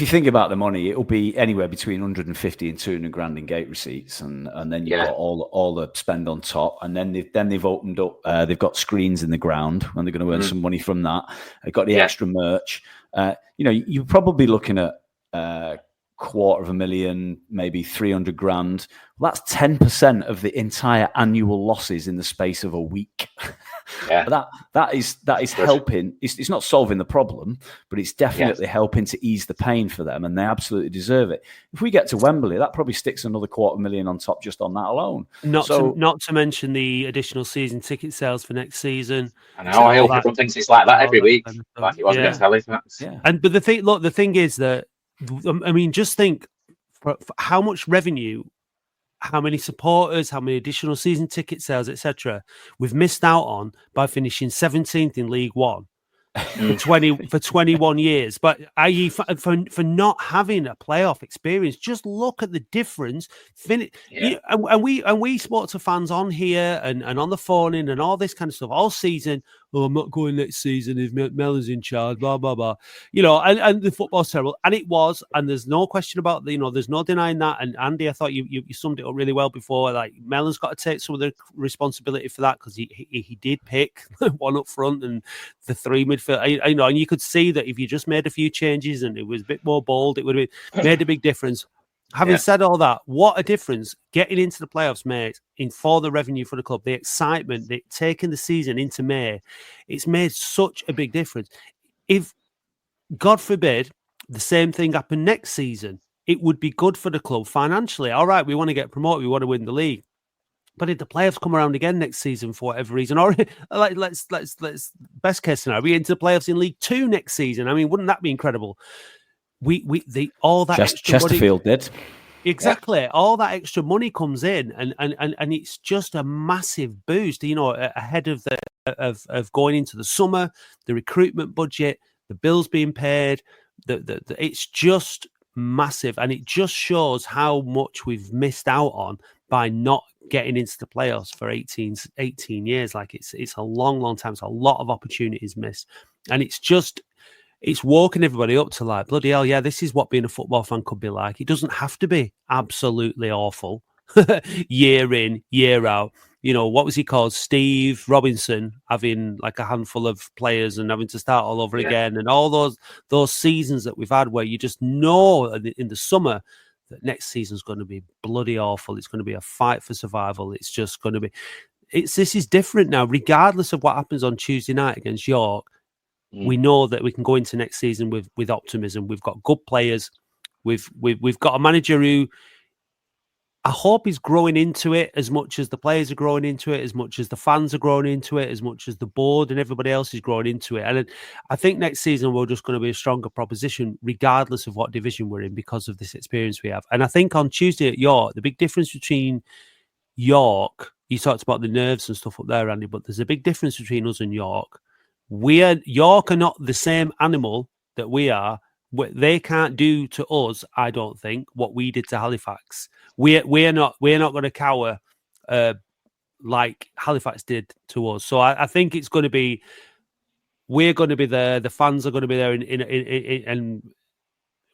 think about the money, it'll be anywhere between 150 and 200 grand in gate receipts, and then you've got all the spend on top, and then they've opened up. They've got screens in the ground, and they're going to earn some money from that. They've got the extra merch. You're probably looking at $250,000, maybe 300 grand. Well, that's 10% of the entire annual losses in the space of a week. But that is helping. It's not solving the problem, but it's definitely helping to ease the pain for them, and they absolutely deserve it. If we get to Wembley, that probably sticks another $250,000 on top just on that alone. Not to mention the additional season ticket sales for next season. I know. I hope everyone thinks it's like that every week, like it was against Halifax. But the thing is that, I mean, just think for how much revenue, how many supporters, how many additional season ticket sales, etc., we've missed out on by finishing 17th in League One for 21 years. But i.e. for not having a playoff experience, just look at the difference. And we spoke to fans on here and on the phone in and all this kind of stuff all season. Oh, I'm not going next season if Mellon's in charge, blah, blah, blah. And the football's terrible. And it was, and there's no question about, there's no denying that. And Andy, I thought you summed it up really well before. Like, Mellon's got to take some of the responsibility for that, because he did pick 1 up front and the 3 midfield. And you could see that if you just made a few changes and it was a bit more bold, it would have made a big difference. Having said all that, what a difference getting into the playoffs made for the revenue for the club, the excitement, taking the season into May, it's made such a big difference. If, God forbid, the same thing happened next season, it would be good for the club financially. All right, we want to get promoted, we want to win the league. But if the playoffs come around again next season for whatever reason, or let's best case scenario, we into the playoffs in League 2 next season. I mean, wouldn't that be incredible? All that Chesterfield money, did exactly. All that extra money comes in, and it's just a massive boost. Ahead of of going into the summer, the recruitment budget, the bills being paid, it's just massive, and it just shows how much we've missed out on by not getting into the playoffs for 18 years. Like, it's a long time. It's a lot of opportunities missed, and it's woken everybody up to, like, bloody hell, this is what being a football fan could be like. It doesn't have to be absolutely awful year in, year out. What was he called? Steve Robinson, having like a handful of players and having to start all over again. And all those seasons that we've had where you just know in the summer that next season's going to be bloody awful. It's going to be a fight for survival. It's just going to be... this is different now. Regardless of what happens on Tuesday night against York, we know that we can go into next season with optimism. We've got good players. We've got a manager who I hope is growing into it as much as the players are growing into it, as much as the fans are growing into it, as much as the board and everybody else is growing into it. And I think next season we're just going to be a stronger proposition, regardless of what division we're in, because of this experience we have. And I think on Tuesday at York, the big difference between York, you talked about the nerves and stuff up there, Andy, but there's a big difference between us and York. York are not the same animal that we are. They can't do to us, I don't think, what we did to Halifax. We're not going to cower like Halifax did to us. So I think it's going to be, we're going to be there. The fans are going to be there, and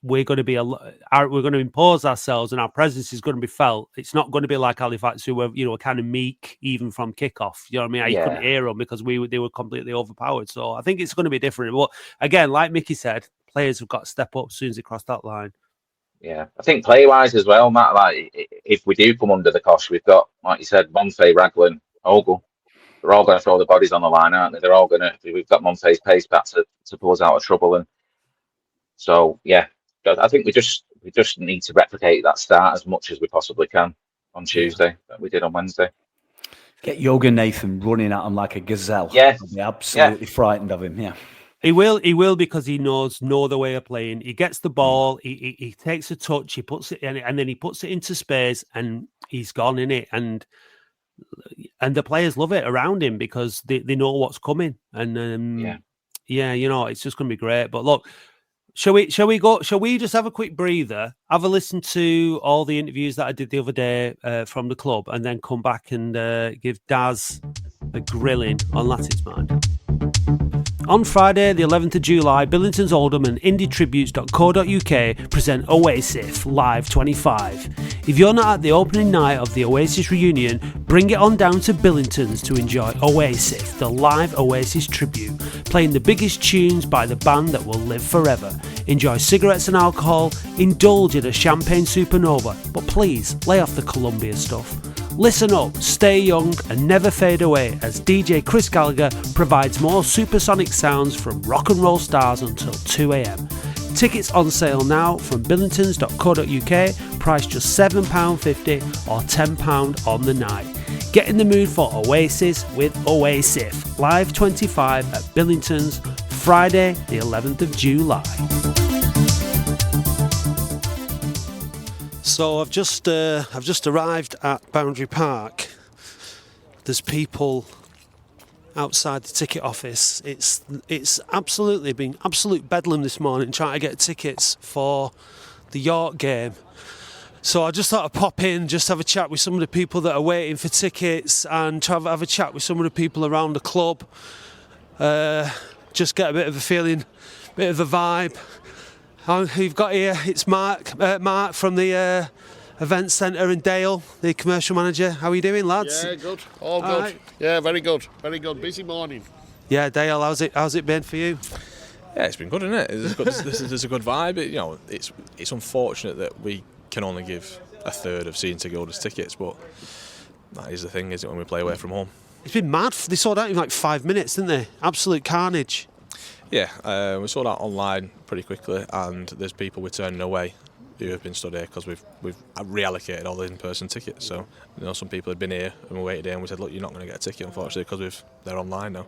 we're going to be we're going to impose ourselves, and our presence is going to be felt. It's not going to be like Halifax, who were kind of meek even from kickoff. You know what I mean? You couldn't hear them because they were completely overpowered. So I think it's going to be different. But again, like Mickey said, players have got to step up as soon as they cross that line. Yeah, I think play-wise as well, Matt, like, if we do come under the cosh, we've got, like you said, Monfey, Raglan, Ogle. They're all going to throw the bodies on the line, aren't they? They're all going to... We've got Monfey's pace back to pull us out of trouble. And so, yeah, I think we just need to replicate that start as much as we possibly can on Tuesday that we did on Wednesday. Get Yoga Nathan running at him like a gazelle. Yeah. I'll be absolutely frightened of him, yeah. He will because he knows the way of playing. He gets the ball, he takes a touch, he puts it in, and then he puts it into space, and he's gone in it. And the players love it around him because they know what's coming. And it's just going to be great. But look, shall we just have a quick breather, have a listen to all the interviews that I did the other day from the club, and then come back and give Daz a grilling on Latics Mind? On Friday, the 11th of July, Billington's Oldham and indietributes.co.uk present Oasis Live 25. If you're not at the opening night of the Oasis reunion, bring it on down to Billington's to enjoy Oasis, the live Oasis tribute, playing the biggest tunes by the band that will live forever. Enjoy cigarettes and alcohol, indulge in a champagne supernova, but please lay off the Columbia stuff. Listen up, stay young and never fade away as DJ Chris Gallagher provides more supersonic sounds from rock and roll stars until 2 a.m. Tickets on sale now from billingtons.co.uk, priced just £7.50 or £10 on the night. Get in the mood for Oasis with Oasif, Live 25 at Billingtons, Friday the 11th of July. So I've just arrived at Boundary Park. There's people outside the ticket office. It's absolutely been absolute bedlam this morning trying to get tickets for the York game. So I just thought I'd pop in, just have a chat with some of the people that are waiting for tickets, and try to have a chat with some of the people around the club. Just get a bit of a feeling, bit of a vibe. Who you've got here? It's Mark from the event centre, and Dale, the commercial manager. How are you doing, lads? Yeah, good. All good. Right. Yeah, very good. Very good. Busy morning. Yeah, Dale, how's it been for you? Yeah, it's been good, isn't it? There's a good vibe. It's unfortunate that we can only give a third of season ticket holders tickets, but that is the thing, isn't it, when we play away from home? It's been mad. They sold out in like 5 minutes, didn't they? Absolute carnage. Yeah, we sold out online pretty quickly, and there's people we're turning away who have been stood here because we've reallocated all the in-person tickets. So some people had been here and we waited here, and we said, look, you're not going to get a ticket, unfortunately, because they're online now.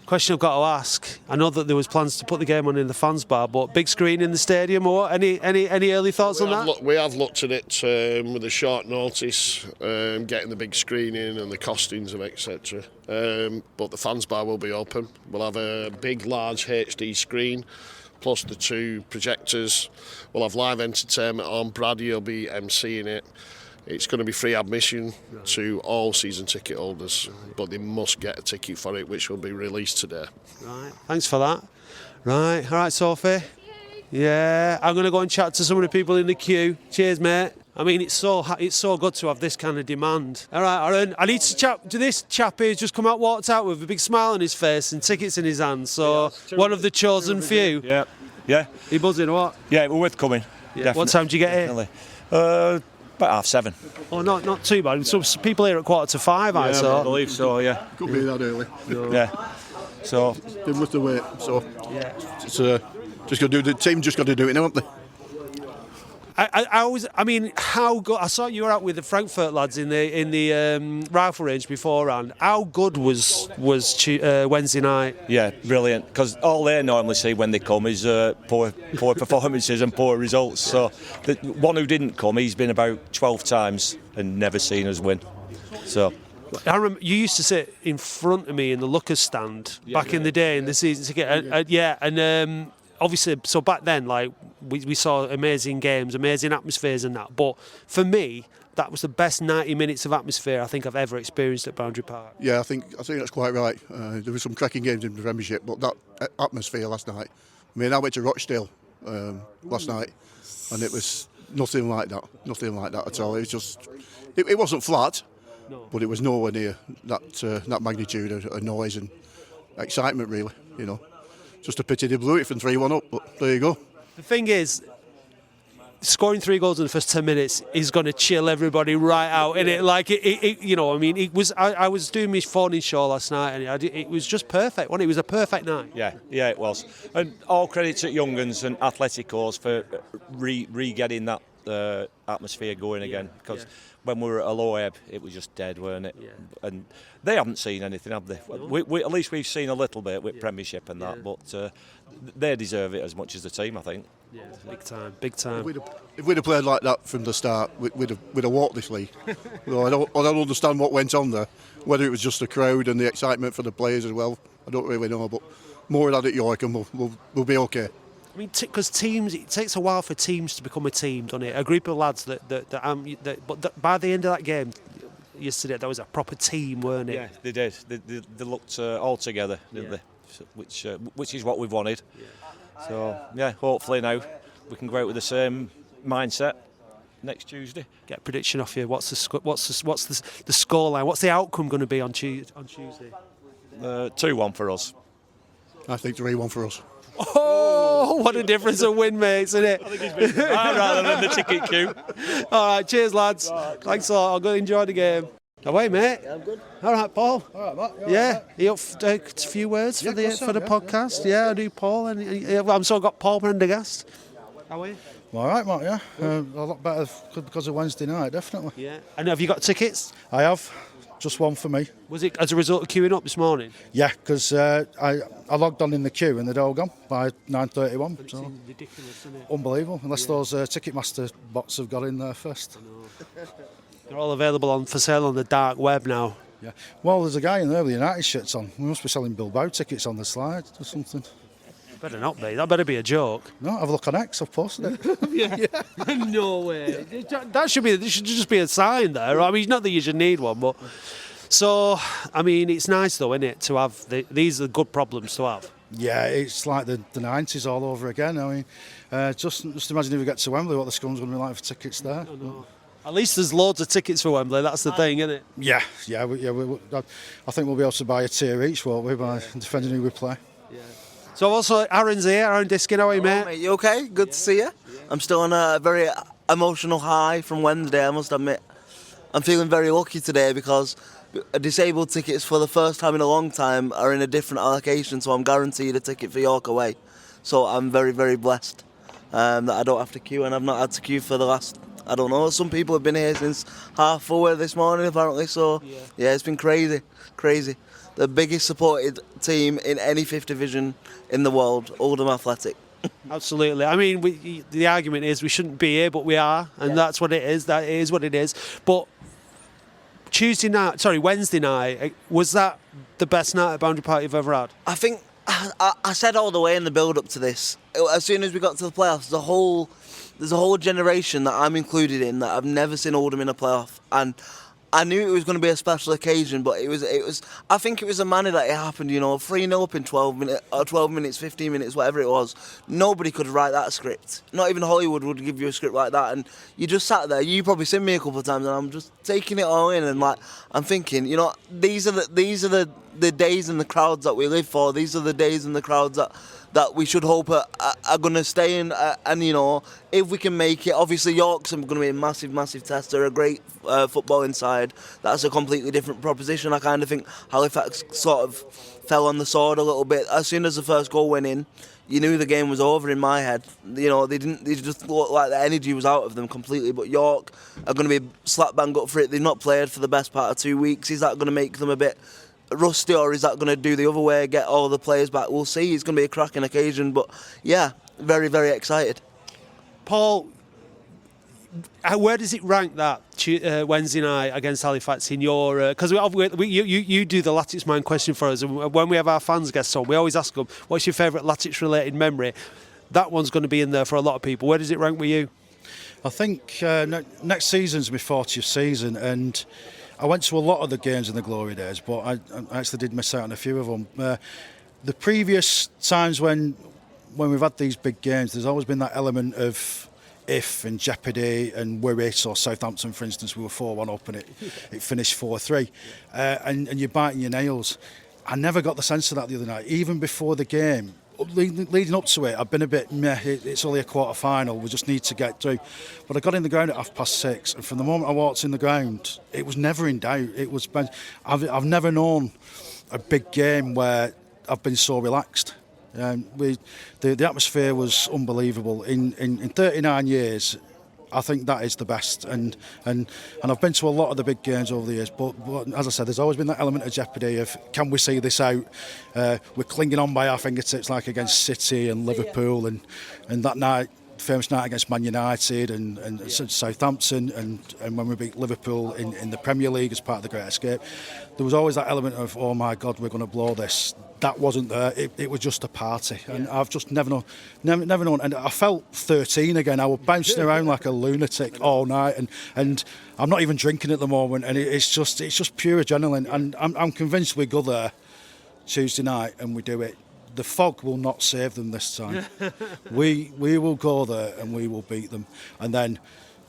Question I've got to ask. I know that there was plans to put the game on in the fans bar, but big screen in the stadium or what? Any early thoughts on that? We have looked at it with a short notice, getting the big screen in and the costings of etc. But the fans bar will be open. We'll have a big, large HD screen, plus the 2 projectors. We'll have live entertainment on. Brady will be emceeing it. It's going to be free admission to all season ticket holders, but they must get a ticket for it, which will be released today. Right, thanks for that. Right, all right, Sophie. Yeah, I'm going to go and chat to some of the people in the queue. Cheers, mate. I mean, it's so good to have this kind of demand. All right, Aaron, I need to chat to this chap who's just walked out with a big smile on his face and tickets in his hand. So, one of the chosen few. Yeah. You buzzing or what? Yeah, we're worth coming. Yeah. What time did you get here? About 7:30. Oh, not too bad. Some people here at 4:45, I I saw. believe so, yeah. Could be that early. Yeah. So, They must have wait. So Yeah. it's just got to do the team. Just got to do it now, haven't they? I mean, how good? I saw you were out with the Frankfurt lads in the rifle range beforehand. How good was Wednesday night? yeah, brilliant. Because all they normally see when they come is poor performances and poor results. So, the one who didn't come, he's been about 12 times and never seen us win. So, I remember you used to sit in front of me in the Lookers stand back in the day in the season ticket. And obviously, so back then, like we saw amazing games, amazing atmospheres, and that. But for me, that was the best 90 minutes of atmosphere I think I've ever experienced at Boundary Park. Yeah, I think that's quite right. There were some cracking games in the Premiership, but that atmosphere last night. I mean, I went to Rochdale last night, and it was nothing like that at all. It was just, it wasn't flat, but it was nowhere near that magnitude of noise and excitement, really. You know, just a pity they blew it from 3-1 up, but there you go. The thing is, scoring 3 goals in the first 10 minutes is going to chill everybody right out, innit? Like you know, I mean, it was. I was doing my phone-in show last night, and it was just perfect. Wasn't it? It was a perfect night. yeah, it was. And all credit to Young'uns and Atleticos for re-getting that atmosphere going again. Because when we were at a low ebb, it was just dead, weren't it? Yeah. And they haven't seen anything, have they? We at least we've seen a little bit with Premiership and that, but they deserve it as much as the team, I think. Yeah, big time. If we'd have played like that from the start, we'd have walked this league. Well, I don't understand what went on there. Whether it was just the crowd and the excitement for the players as well, I don't really know. But more of that at York, and we'll be okay. I mean, because teams, it takes a while for teams to become a team, doesn't it? A group of lads but by the end of that game yesterday, there was a proper team, weren't it? Yeah, they did. They looked all together, didn't they? Which is what we've wanted. Yeah. So yeah, hopefully now we can go out with the same mindset next Tuesday. Get a prediction off you. What's the scoreline? What's the outcome going to be on Tuesday? 2-1 for us. I think 3-1 for us. Oh, what a difference a win makes, isn't it? I think he's been rather than the ticket queue. All right, cheers, lads. Thanks a lot. I'll go enjoy the game. Away, mate. Yeah, I'm good. All right, Paul. All right, Matt. Yeah, you up for a few words for the podcast? Yeah, I do, Paul. And I'm so got Paul Prendergast. How are you? All right, Matt. Yeah, a lot better because of Wednesday night, definitely. Yeah. And have you got tickets? I have. Just one for me. Was it as a result of queuing up this morning? Yeah, because I logged on in the queue and they'd all gone by 9:31. So ridiculous, isn't it? unbelievable. Unless those Ticketmaster bots have got in there first. They're all available for sale on the dark web now. Yeah. Well, there's a guy in there with United shirts on. We must be selling Bilbao tickets on the slide or something. Better not be. That better be a joke. No, have a look on X. I've posted it. Yeah. No way. That should just be a sign there. I mean, not that you should need one, but so I mean, it's nice though, isn't it, to have these are good problems to have. Yeah, it's like the 90s all over again. I mean, just imagine if we get to Wembley, what the scum's going to be like for tickets there. I know. At least there's loads of tickets for Wembley. That's the thing, isn't it? Yeah. I think we'll be able to buy a tier each, won't we, by defending who we play. Yeah. So also, Aaron's here. Aaron Diskin, how are you, mate? You okay? Good to see you. Yeah. I'm still on a very emotional high from Wednesday, I must admit. I'm feeling very lucky today because disabled tickets for the first time in a long time are in a different allocation, so I'm guaranteed a ticket for York away. So I'm very, very blessed that I don't have to queue, and I've not had to queue for the last, I don't know, some people have been here since 4:30 this morning apparently, so yeah, it's been crazy. The biggest supported team in any 5th division in the world, Oldham Athletic. Absolutely. I mean, the argument is we shouldn't be here, but we are, and that's what it is. That is what it is. But Wednesday night, was that the best night at Boundary Park you've ever had? I think I said all the way in the build-up to this. As soon as we got to the playoffs, there's a whole generation that I'm included in that I've never seen Oldham in a playoff, and I knew it was going to be a special occasion, but it was. I think it was a manner that it happened. 3-0 up in 12 minutes, 15 minutes, whatever it was. Nobody could write that script. Not even Hollywood would give you a script like that. And you just sat there. You probably seen me a couple of times, and I'm just taking it all in. And I'm thinking, these are the days and the crowds that we live for. These are the days and the crowds that that we should hope are going to stay in. And, you know, if we can make it, obviously York's going to be a massive, massive test. They're a great footballing side. That's a completely different proposition. I kind of think Halifax sort of fell on the sword a little bit. As soon as the first goal went in, you knew the game was over in my head. You know, they just looked like the energy was out of them completely. But York are going to be slap bang up for it. They've not played for the best part of 2 weeks. Is that going to make them a bit rusty, or is that going to do the other way, get all the players back? We'll see. It's going to be a cracking occasion. But yeah, very, very excited. Paul, where does it rank that Wednesday night against Halifax in your? Because you do the Latics mind question for us, and when we have our fans guests on, we always ask them, "What's your favourite Latics related memory?" That one's going to be in there for a lot of people. Where does it rank with you? I think next season's my 40th season, and I went to a lot of the games in the glory days, but I actually did miss out on a few of them. The previous times when we've had these big games, there's always been that element of if and jeopardy and worry. So Southampton, for instance, we were 4-1 up and it finished 4-3, and you're biting your nails. I never got the sense of that the other night. Even before the game, leading up to it, I've been a bit meh. It's only a quarter final. We just need to get through. But I got in the ground at 6:30, and from the moment I walked in the ground, it was never in doubt. It was. I've never known a big game where I've been so relaxed. The atmosphere was unbelievable. In 39 years, I think that is the best. And I've been to a lot of the big games over the years, but as I said, there's always been that element of jeopardy of, can we see this out? We're clinging on by our fingertips, like against City and Liverpool, and that night, famous night against Man United and Southampton, and when we beat Liverpool in the Premier League as part of the Great Escape. There was always that element of, oh my God, we're going to blow this. That wasn't there. It was just a party, and I've just never known. And I felt 13 again. I was bouncing around like a lunatic all night, and I'm not even drinking at the moment. And it's just pure adrenaline. And I'm convinced we go there Tuesday night and we do it. The fog will not save them this time. we will go there and we will beat them, and then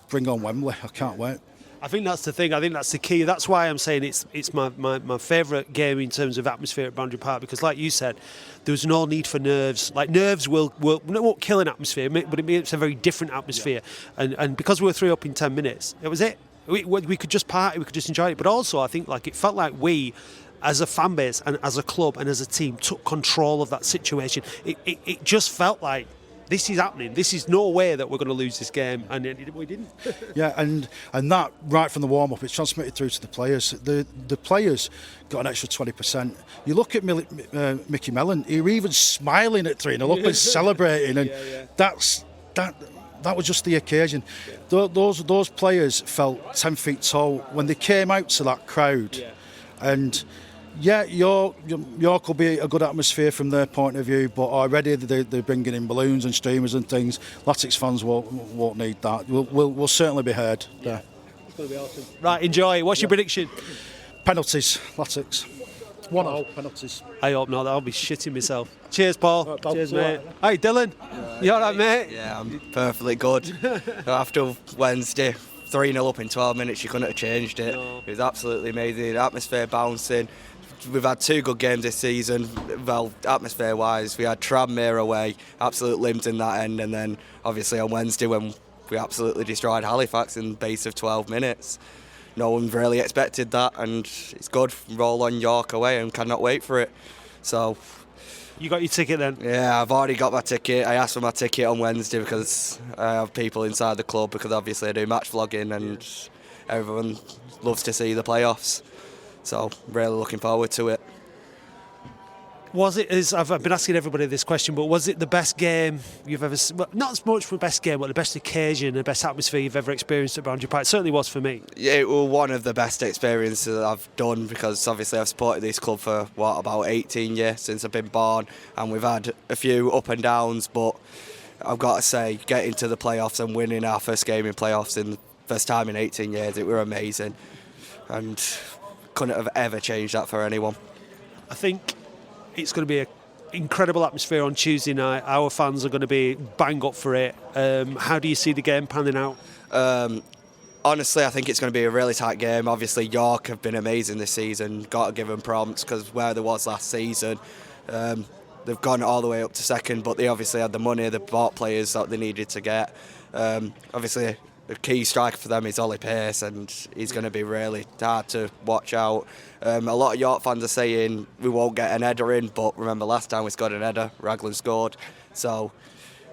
bring on Wembley. I can't wait. I think that's the thing. I think that's the key. That's why I'm saying it's my favourite game in terms of atmosphere at Boundary Park, because, like you said, there was no need for nerves. Like, nerves won't kill an atmosphere, but it makes a very different atmosphere. Yeah. And because we were 3 up in 10 minutes, it was it. We could just party, we could just enjoy it. But also, I think it felt like we, as a fan base and as a club and as a team, took control of that situation. It just felt like, this is happening. This is no way that we're going to lose this game, and we didn't. Yeah, and that right from the warm up, it's transmitted through to the players. The players got an extra 20%. You look at Mickey Mellon; he was even smiling at 3-0 up and celebrating, and that was just the occasion. Yeah. Those players felt 10 feet tall when they came out to that crowd, and. Yeah, York will be a good atmosphere from their point of view, but already they're bringing in balloons and streamers and things. Latics fans won't need that. We'll certainly be heard. Yeah. It's going to be awesome. Right, enjoy. What's your prediction? Penalties, Latics. 1-0 penalties. I hope not. I'll be shitting myself. Cheers, Paul. Cheers, mate. Hey, Dylan. You all right, mate? Yeah, I'm perfectly good. After Wednesday, 3-0 up in 12 minutes, you couldn't have changed it. No. It was absolutely amazing. Atmosphere bouncing. We've had 2 good games this season. Well, atmosphere-wise, we had Tranmere away, absolute limbs in that end, and then obviously on Wednesday when we absolutely destroyed Halifax in the base of 12 minutes. No one really expected that, and it's good. Roll on York away and cannot wait for it. So, you got your ticket then? Yeah, I've already got my ticket. I asked for my ticket on Wednesday because I have people inside the club, because obviously I do match vlogging and everyone loves to see the playoffs. So, really looking forward to it. Was it, as I've been asking everybody this question, but was it the best game you've ever seen? Well, not as much for the best game, but the best occasion, the best atmosphere you've ever experienced at Boundary Park? It certainly was for me. Yeah, it was one of the best experiences I've done, because obviously I've supported this club for, about 18 years since I've been born, and we've had a few up and downs, but I've got to say, getting to the playoffs and winning our first game in playoffs in the first time in 18 years, it were amazing. And couldn't have ever changed that for anyone. I think it's going to be an incredible atmosphere on Tuesday night. Our fans are going to be bang up for it. How do you see the game panning out? Honestly, I think it's going to be a really tight game. Obviously, York have been amazing this season. Got to give them prompts, because where there was last season, they've gone all the way up to second, but they obviously had the money, they bought players that they needed to get. Obviously, the key striker for them is Ollie Pace, and he's going to be really hard to watch out. A lot of York fans are saying we won't get an header in, but remember last time we scored an header, Raglan scored. So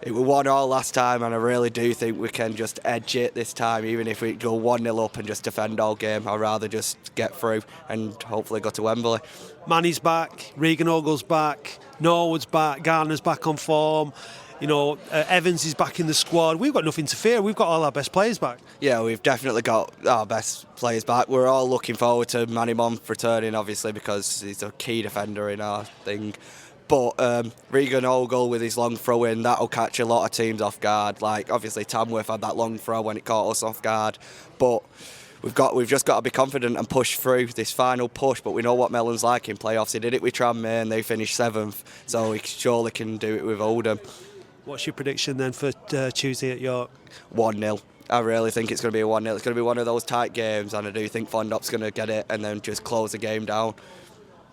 it was 1-1 last time, and I really do think we can just edge it this time, even if we go 1-0 up and just defend all game. I'd rather just get through and hopefully go to Wembley. Manny's back, Regan Ogle's back, Norwood's back, Garner's back on form. Evans is back in the squad. We've got nothing to fear. We've got all our best players back. Yeah, we've definitely got our best players back. We're all looking forward to Manny Monf returning, obviously, because he's a key defender in our thing. But Regan Ogle with his long throw in, that'll catch a lot of teams off guard. Like, obviously, Tamworth had that long throw when it caught us off guard. But we've just got to be confident and push through this final push. But we know what Mellon's like in playoffs. He did it with Tranmere and they finished 7th. So he surely can do it with Oldham. What's your prediction then for Tuesday at York? 1-0. I really think it's going to be a 1-0. It's going to be one of those tight games, and I do think Fondop's going to get it and then just close the game down.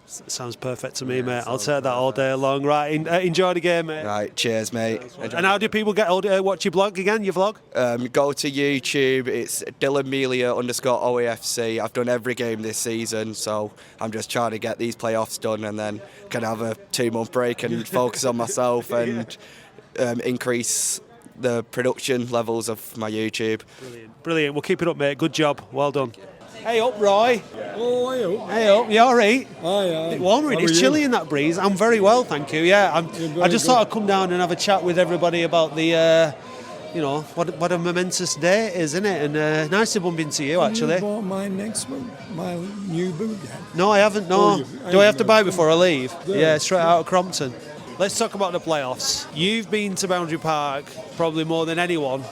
Sounds perfect to me, mate. I'll take that all day long. Right, enjoy the game, mate. Right, cheers, mate. And how do people watch your blog again, your vlog? Go to YouTube. It's DylanMelia_OAFC. I've done every game this season, so I'm just trying to get these playoffs done and then can have a 2-month break and focus on myself and increase the production levels of my YouTube. Brilliant. We'll keep it up, mate. Good job. Well done. Hey up, Roy. Oh, hey up. Hey up. You all right? Aye. Warmer. It's chilly in that breeze. I'm very well, thank you. Yeah, I just thought I'd come down and have a chat with everybody about the, what a momentous day it is, isn't it? And nice to bump into you, actually. You bought my new boot yet? No, I haven't. No. Do I have to buy before I leave? Yeah, straight out of Crompton. Let's talk about the playoffs. You've been to Boundary Park probably more than anyone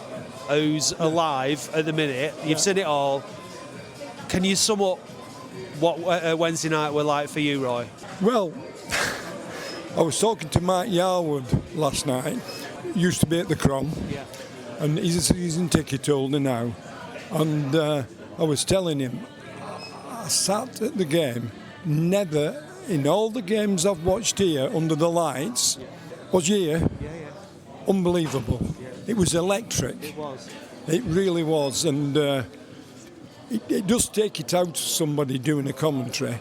who's alive at the minute. You've seen it all. Can you sum up what Wednesday night were like for you, Roy? Well, I was talking to Mark Yarwood last night. He used to be at the Crom, and he's a season ticket holder now. And I was telling him, I sat at the game, never in all the games I've watched here under the lights, was here. Unbelievable. It was electric. It was. It really was, and it does take it out of somebody doing a commentary.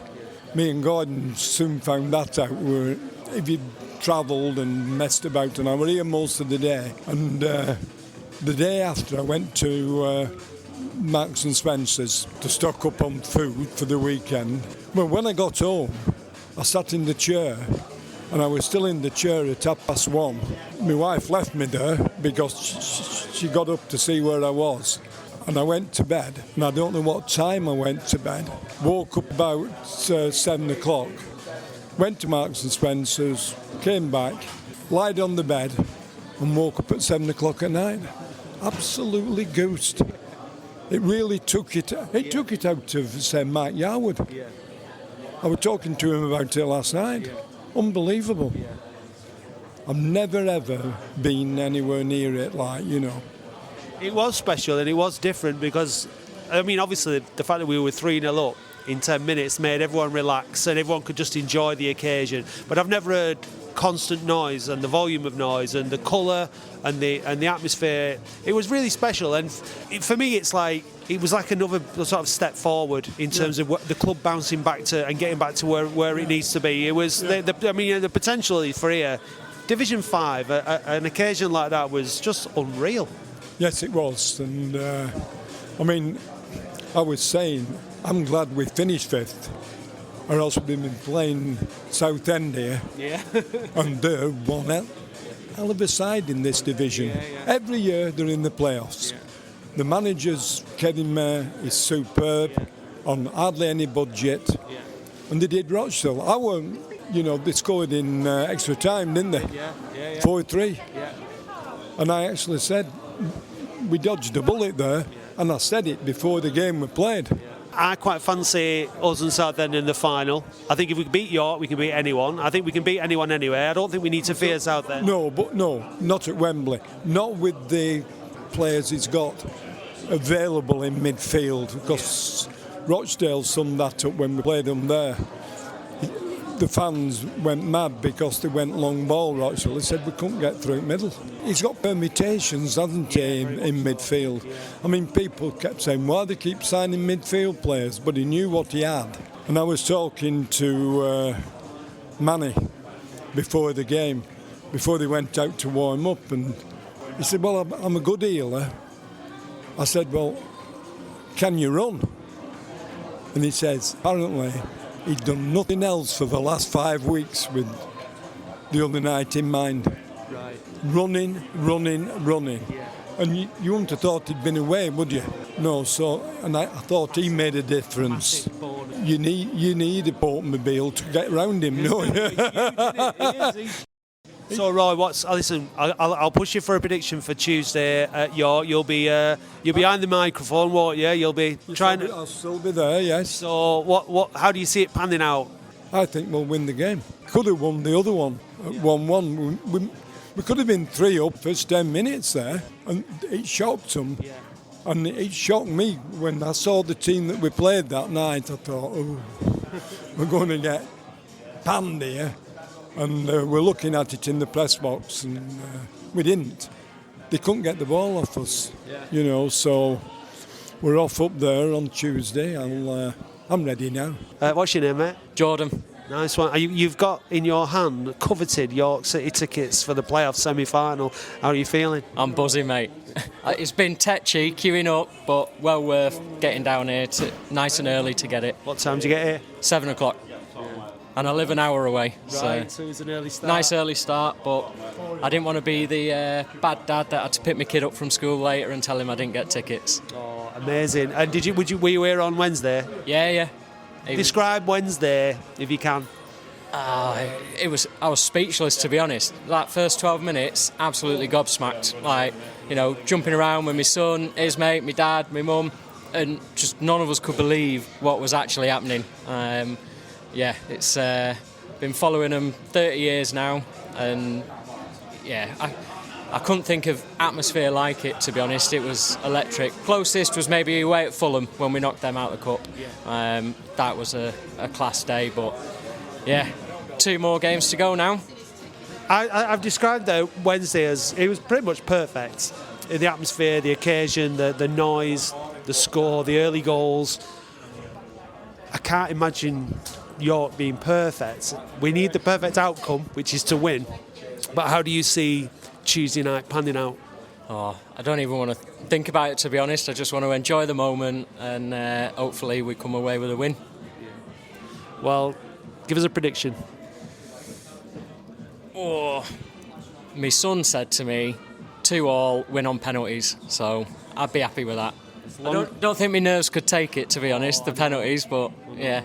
Me and Gordon soon found that out. If you travelled and messed about, and I were here most of the day. And the day after, I went to Marks and Spencer's to stock up on food for the weekend. Well, when I got home, I sat in the chair, and I was still in the chair at 1:30. My wife left me there because she got up to see where I was. And I went to bed, and I don't know what time I went to bed. Woke up about 7 o'clock, went to Marks and Spencer's, came back, lied on the bed, and woke up at 7 o'clock at night. Absolutely goosed. It really took it out of, say, Mark Yarwood. Yeah. I was talking to him about it last night. Yeah. Unbelievable. Yeah. I've never, ever been anywhere near it It was special and it was different because, obviously the fact that we were 3-0 up in 10 minutes made everyone relax and everyone could just enjoy the occasion. But I've never heard constant noise and the volume of noise and the colour and the atmosphere. It was really special, and for me it was like another sort of step forward in terms of the club bouncing back to and getting back to where it needs to be. It was the potential for here. Division 5, an occasion like that was just unreal. Yes, it was, and I was saying, I'm glad we finished 5th, or else we've been playing Southend here, and they're one hell of a side in this division. Every year they're in the playoffs. The manager's Kevin Mayer is superb, on hardly any budget, and they did Rochdale. They scored in extra time, didn't they? 4-3. And I actually said, we dodged a bullet there, and I said it before the game was played. I quite fancy us and Southend in the final. I think if we can beat York, we can beat anyone. I think we can beat anyone anyway. I don't think we need to fear Southend. No, not at Wembley. Not with the players he's got available in midfield, because Rochdale summed that up when we played them there. the fans went mad because they went long ball, actually. They said we couldn't get through middle. He's got permutations, hasn't he, in midfield? I mean, people kept saying, why they keep signing midfield players? But he knew what he had. And I was talking to Manny before the game, before they went out to warm up, and he said, well, I'm a good healer. I said, well, can you run? And he says, apparently, he'd done nothing else for the last 5 weeks with the other night in mind. Right. Running. Yeah. And you wouldn't have thought he'd been away, would you? No, so, and I thought he made a difference. You need a boatmobile to get round him, no? So Roy, listen? I'll push you for a prediction for Tuesday at York. You'll be behind the microphone, won't you? You'll be trying. I'll still be there, yes. So what? How do you see it panning out? I think we'll win the game. Could have won the other one at 1-1. We could have been 3 up first 10 minutes there, and it shocked them. Yeah. And it shocked me when I saw the team that we played that night. I thought, oh, we're going to get panned here. And we're looking at it in the press box, and we didn't. They couldn't get the ball off us, so we're off up there on Tuesday. I'm ready now. What's your name, mate? Jordan. Nice one. You've got in your hand coveted York City tickets for the playoff semi-final. How are you feeling? I'm buzzing, mate. It's been tetchy queuing up, but well worth getting down here nice and early to get it. What time do you get here? 7 o'clock. And I live an hour away. Right, so it's an early start. Nice early start, but I didn't want to be the bad dad that had to pick my kid up from school later and tell him I didn't get tickets. Oh, amazing. And were you here on Wednesday? Yeah. Describe Wednesday, if you can. I was speechless, to be honest. That first 12 minutes, absolutely gobsmacked. Like, jumping around with my son, his mate, my dad, my mum, and just none of us could believe what was actually happening. Yeah, it's been following them 30 years now, and yeah, I couldn't think of atmosphere like it, to be honest. It was electric. Closest was maybe away at Fulham when we knocked them out of the cup. That was a class day, but yeah, 2 more games to go now. I've described Wednesday as it was pretty much perfect. The atmosphere, the occasion, the noise, the score, the early goals. I can't imagine York being perfect. We need the perfect outcome, which is to win. But how do you see Tuesday night panning out? Oh, I don't even want to think about it, to be honest. I just want to enjoy the moment, and hopefully we come away with a win. Well, give us a prediction. Oh, my son said to me, 2-2, win on penalties. So I'd be happy with that. I don't think my nerves could take it, to be honest, the penalties, but yeah.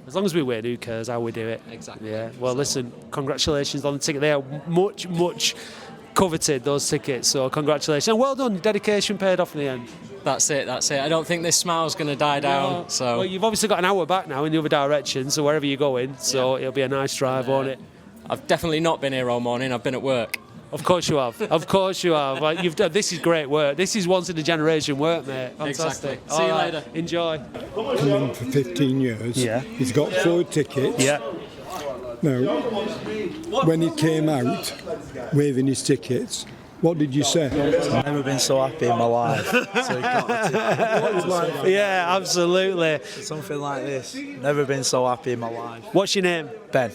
As long as we win, who cares how we do it? Exactly. Yeah. Well, listen, congratulations on the ticket. They are much coveted, those tickets. So congratulations. And well done. Dedication paid off in the end. That's it. I don't think this smile's going to die down. No. So. Well, you've obviously got an hour back now in the other direction, so wherever you're going. So it'll be a nice drive, won't it? I've definitely not been here all morning. I've been at work. Of course you have. Of course you have. Like, you've done. This is great work. This is once in a generation work, mate. Fantastic. Exactly. See you later. Enjoy. Coming for 15 years. Yeah. He's got 4 tickets. Yeah. Now, when he came out waving his tickets, what did you say? I've never been so happy in my life. So he got the ticket. Yeah, absolutely. Something like this. Never been so happy in my life. What's your name? Ben.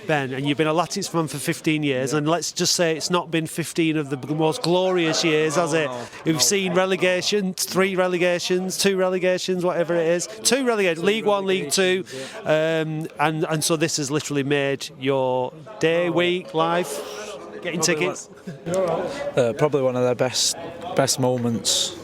Ben, and you've been a Latics fan for 15 years, and let's just say it's not been 15 of the most glorious years, has it? You've seen relegations, 3 relegations, 2 relegations, whatever it is. 2 relegations, League 1, League 2, and so this has literally made your day, week, life, getting tickets. Probably one of the best moments,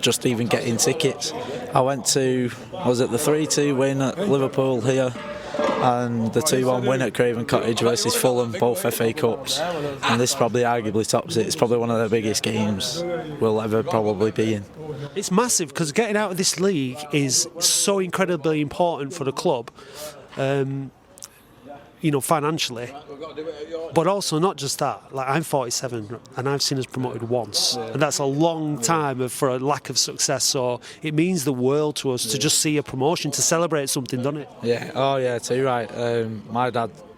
just even getting tickets. I went to, was it the 3-2 win at Liverpool here? And the 2-1 win at Craven Cottage versus Fulham, both FA Cups, and this probably arguably tops it. It's probably one of the biggest games we'll ever probably be in. It's massive because getting out of this league is so incredibly important for the club. financially, but also not just that. Like, I'm 47 and I've seen us promoted once, and that's a long time for a lack of success. So it means the world to us to just see a promotion, to celebrate something, doesn't it? Yeah. Oh yeah. Too right.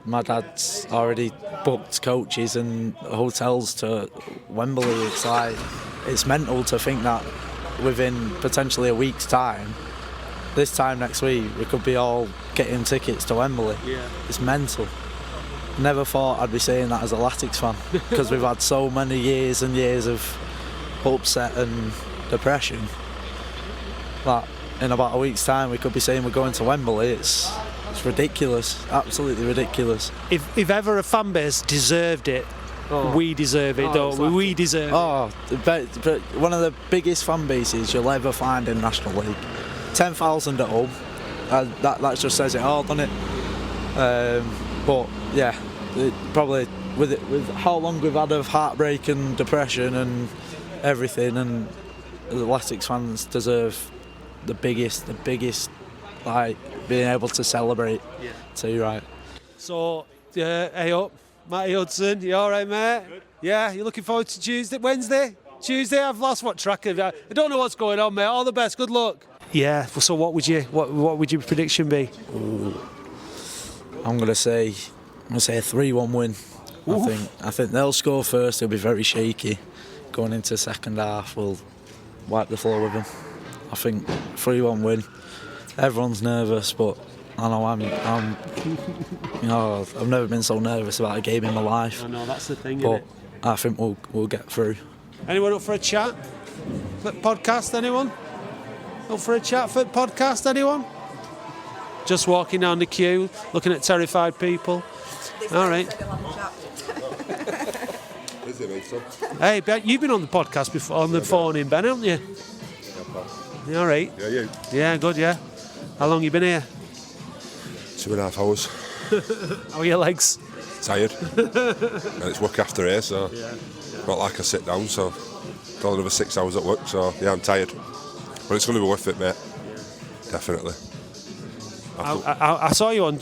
My dad's already booked coaches and hotels to Wembley. It's mental to think that within potentially a week's time, this time next week, we could be all getting tickets to Wembley. Yeah. It's mental. Never thought I'd be saying that as a Latics fan, because we've had so many years and years of upset and depression that in about a week's time we could be saying we're going to Wembley. It's ridiculous, absolutely ridiculous. If ever a fan base deserved it, we deserve it, don't we? We deserve it. But one of the biggest fan bases you'll ever find in National League. 10,000 at home. That just says it all, doesn't it? But yeah, probably with how long we've had of heartbreak and depression and everything, and the Latics fans deserve the biggest, like, being able to celebrate. Yeah. Too right. So, hey up, Matty Hudson, you all right, mate? Good. Yeah, you looking forward to Wednesday? Tuesday? I've lost track of it. I don't know what's going on, mate. All the best. Good luck. Yeah. So, what would your prediction be? I'm gonna say a 3-1 win. I think they'll score first. It'll be very shaky. Going into the second half, we'll wipe the floor with them. I think 3-1 win. Everyone's nervous, but I know I've never been so nervous about a game in my life. I know, that's the thing, but isn't it? I think we'll get through. Anyone up for a chat? For podcast, anyone? Up for a chat for podcast, anyone? Just walking down the queue, looking at terrified people. All right. Hey, Ben, you've been on the podcast before, on the phone in, Ben, haven't you? You all right? Yeah, you? Yeah, good, yeah. How long you been here? 2.5 hours. How are your legs? Tired. And it's work after here, so not like I sit down, so got another 6 hours at work, so yeah, I'm tired. But it's going to be worth it, mate. Definitely. I saw you on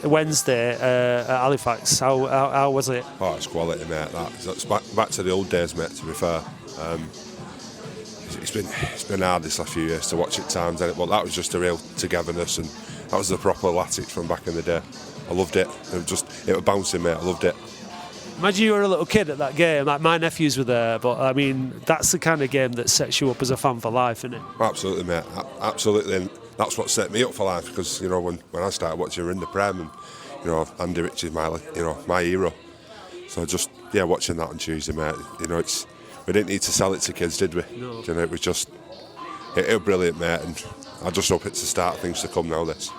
Wednesday at Halifax. How was it? Oh, it's quality, mate. That's back to the old days, mate, to be fair. It's been hard this last few years to watch at times, but that was just a real togetherness, and that was the proper Latics from back in the day. I loved it. It was bouncing, mate. I loved it. Imagine you were a little kid at that game. Like, my nephews were there, but I mean, that's the kind of game that sets you up as a fan for life, isn't it? Absolutely, mate. Absolutely. And that's what set me up for life, because when I started watching in the Prem, and Andy Rich is my hero. So just watching that on Tuesday, mate. We didn't need to sell it to kids, did we? No. It was just it was brilliant, mate. And I just hope it's the start of things to come now. This.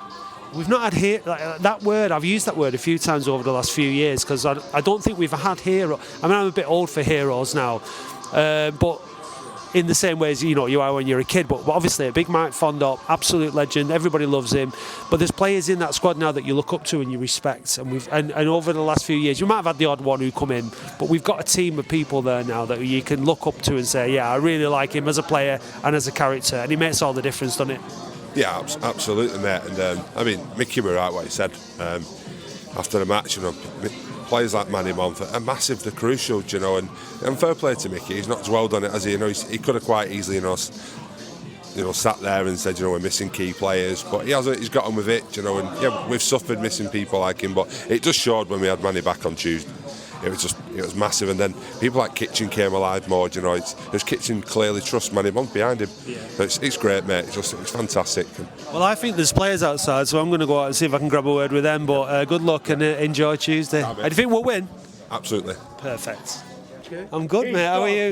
We've not had that word. I've used that word a few times over the last few years, because I don't think we've had hero. I mean, I'm a bit old for heroes now, but in the same way as you are when you're a kid. But obviously, a big Mike Fondop, absolute legend. Everybody loves him. But there's players in that squad now that you look up to and you respect. And over the last few years, you might have had the odd one who come in, but we've got a team of people there now that you can look up to and say, yeah, I really like him as a player and as a character, and he makes all the difference, doesn't it? Yeah, absolutely, mate. And I mean, Mickey were right what he said after the match. Players like Manny Monfort are massive, they're crucial, and fair play to Mickey. He's not dwelled on it, has he? He could have quite easily, sat there and said, we're missing key players, but he hasn't. He's got on with it, and yeah, we've suffered missing people like him, but it just showed when we had Manny back on Tuesday. It was massive, and then people like Kitchen came alive more. There's Kitchen clearly trusts Manny Monk behind him. Yeah. It's great, mate. It's fantastic. Well, I think there's players outside, so I'm going to go out and see if I can grab a word with them. But good luck and enjoy Tuesday. Do you think we'll win? Absolutely. Perfect. I'm good, mate. How are you?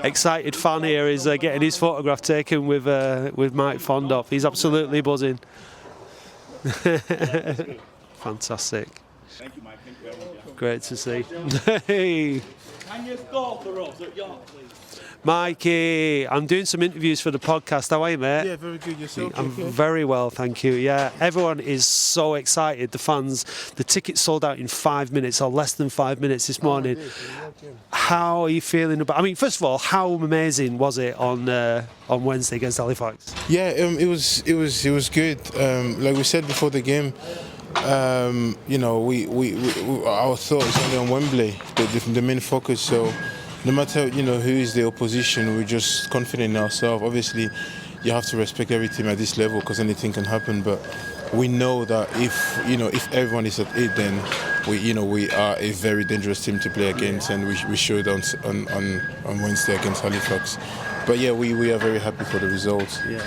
Excited fan here is getting his photograph taken with Mike Fondop. He's absolutely buzzing. Fantastic. Thank you, Mike. Thank you very much. Great to see. Hey. Can you go for us at York, please? Mikey, I'm doing some interviews for the podcast. How are you, mate? Yeah, very good. Yourself? I'm very well, thank you. Yeah, everyone is so excited. The fans, the tickets sold out in 5 minutes or less than 5 minutes this morning. How are you feeling about? I mean, first of all, how amazing was it on Wednesday against Halifax? Yeah, it was good. Like we said before the game, you know, we our thought is only on Wembley, the main focus. So no matter who is the opposition, we're just confident in ourselves. Obviously, you have to respect every team at this level because anything can happen. But we know that if everyone is at it, then we are a very dangerous team to play against, and we showed on Wednesday against Halifax. But yeah, we are very happy for the results. Yeah.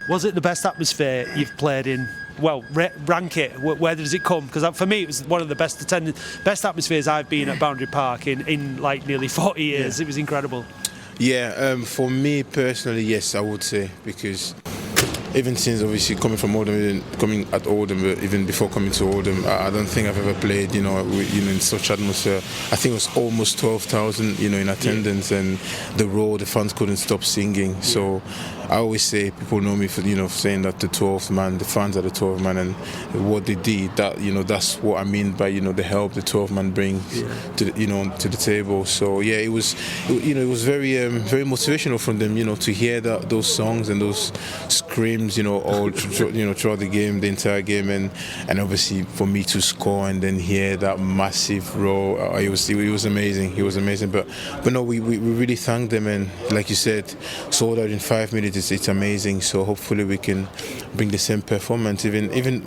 Was it the best atmosphere you've played in? Well, rank it. Where does it come? Because for me, it was one of the best atmospheres I've been at Boundary Park in like nearly 40 years. Yeah. It was incredible. Yeah, for me personally, yes, I would say, because even since obviously coming from Oldham, coming at Oldham, but even before coming to Oldham, I don't think I've ever played, in such atmosphere. I think it was almost 12,000, in attendance, and the fans couldn't stop singing. So I always say, people know me for, saying that the 12th man, the fans are the 12th man, and what they did, that, that's what I mean by, the help the 12th man brings to the, to the table. So yeah, it was very, very motivational from them, to hear those songs and those screams, all throughout the game, the entire game, and obviously for me to score and then hear that massive roar, it was amazing. It was amazing. But no, we really thank them, and like you said, sold out in 5 minutes. It's amazing. So hopefully we can bring the same performance. Even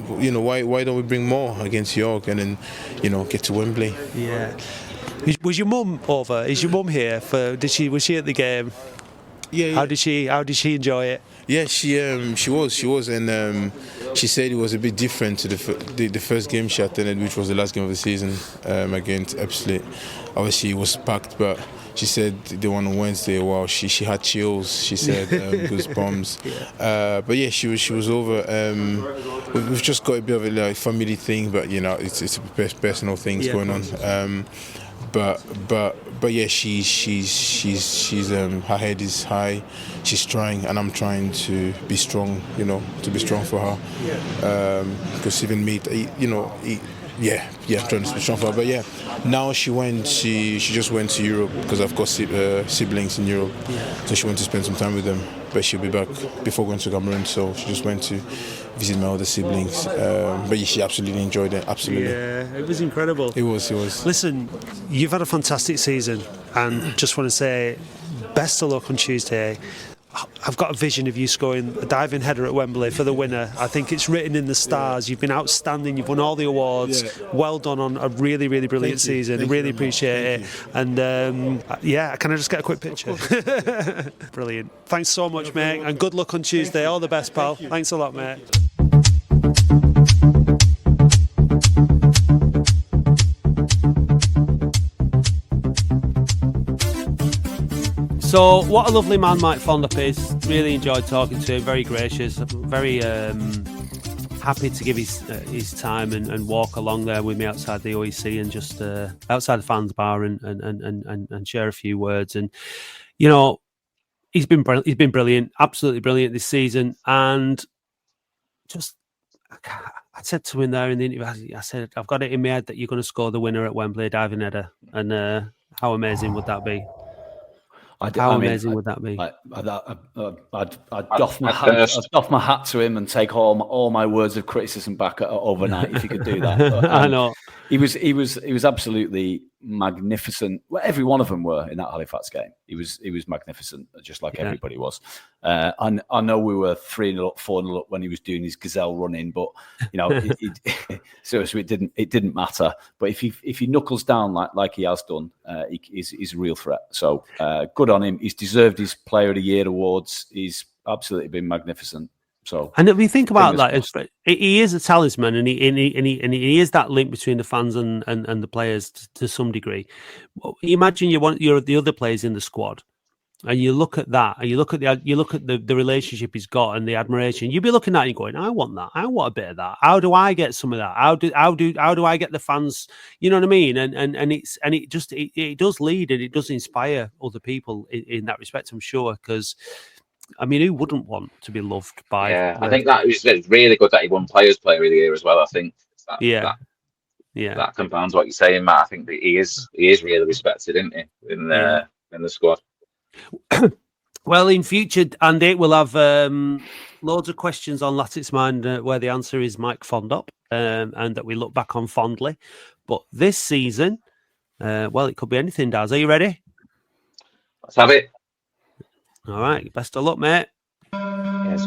why don't we bring more against York and then get to Wembley? Yeah. Was your mum over? Is your mum here? Was she at the game? Yeah. How did she enjoy it? Yeah, she was, and she said it was a bit different to the first game she attended, which was the last game of the season against Epsley. Obviously, it was packed, but she said the one on Wednesday, wow, she had chills. She said goosebumps. But yeah, she was over. We've just got a bit of a family thing, but it's personal things going on. But yeah, she's her head is high. She's trying, and I'm trying to be strong. To be strong for her. Because even me, I'm trying to be strong for her. But yeah, now she just went to Europe because I've got siblings in Europe. So she went to spend some time with them. But she'll be back before going to Cameroon. So she just went to visit my other siblings. But yeah, she absolutely enjoyed it. Absolutely. Yeah, it was incredible. It was. Listen, you've had a fantastic season, and just want to say, best of luck on Tuesday. I've got a vision of you scoring a diving header at Wembley for the winner. I think it's written in the stars. You've been outstanding. You've won all the awards. Yeah. Well done on a really, really brilliant season. I really appreciate it. And can I just get a quick picture? Brilliant. Thanks so much, mate. And good luck on Tuesday. All the best, pal. Thanks a lot, mate. So, what a lovely man Mike Fondop is. Really enjoyed talking to him. Very gracious. Very happy to give his time and walk along there with me outside the OEC and just outside the fans bar and share a few words. And he's been brilliant, absolutely brilliant this season. And just I said to him there in the interview, I said, I've got it in my head that you're going to score the winner at Wembley, diving header. And how amazing would that be? How amazing would that be? I'd doff my hat to him and take all my words of criticism back overnight if he could do that. But, I know he was absolutely magnificent. Well, every one of them were in that Halifax game. He was magnificent, just like everybody was. I know we were 3-0 up, 4-0 up when he was doing his gazelle running, but seriously, it didn't matter. But if he knuckles down like he has done, he's a real threat. So good on him. He's deserved his Player of the Year awards. He's absolutely been magnificent. So, and if we think about that, he is a talisman, and he is that link between the fans and the players to some degree. Imagine you're the other players in the squad. and you look at that, and you look at the relationship he's got and the admiration, you'd be looking at it and going, I want that. I want a bit of that. How do I get some of that? How do I get the fans? You know what I mean? And it does lead and it does inspire other people in that respect, I'm sure, because I mean, who wouldn't want to be loved by? Yeah, I think that it's really good that he won Players Player of the Year as well. I think that compounds what you're saying, Matt. I think that he is really respected, isn't he, in the squad. Well, in future, Andy, we'll have loads of questions on Latics Mind where the answer is Mike Fondop, and that we look back on fondly. But this season, well, it could be anything, Daz. Are you ready? Let's have it. All right. Best of luck, mate. Yes.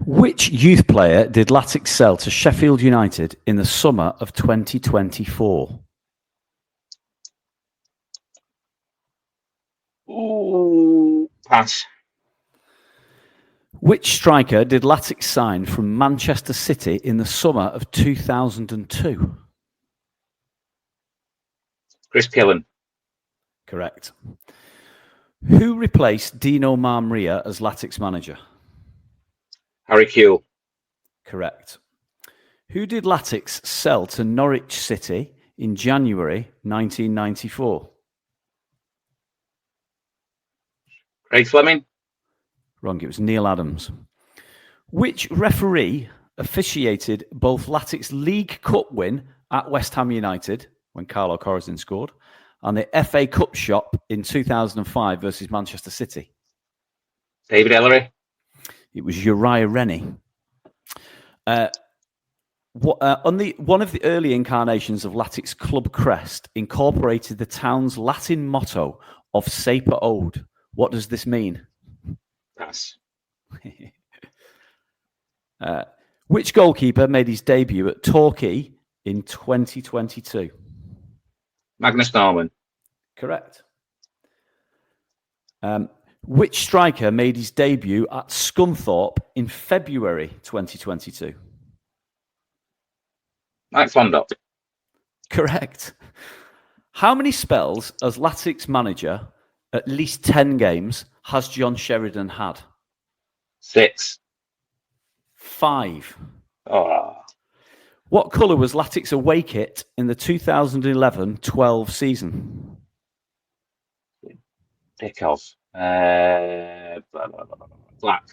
Which youth player did Latics sell to Sheffield United in the summer of 2024? Ooh, pass. Which striker did Latics sign from Manchester City in the summer of 2002? Chris Killen. Correct. Who replaced Dino Marmria as Latics manager? Harry Kewell. Correct. Who did Latics sell to Norwich City in January 1994? Craig Fleming. Wrong, it was Neil Adams. Which referee officiated both Latics League Cup win at West Ham United, when Carlo Corazin scored, and the FA Cup shot in 2005 versus Manchester City? David Ellery. It was Uriah Rennie. On one of the early incarnations of Latics club crest incorporated the town's Latin motto of Saper Ode. What does this mean? Pass. Which goalkeeper made his debut at Torquay in 2022? Magnus Norman. Correct. Which striker made his debut at Scunthorpe in February 2022? Mike Fondop. Correct. How many spells as Latics manager, at least 10 games, has John Sheridan had? 6. 5. Oh. What colour was Latics away kit in the 2011-12 season? Pick off. Black.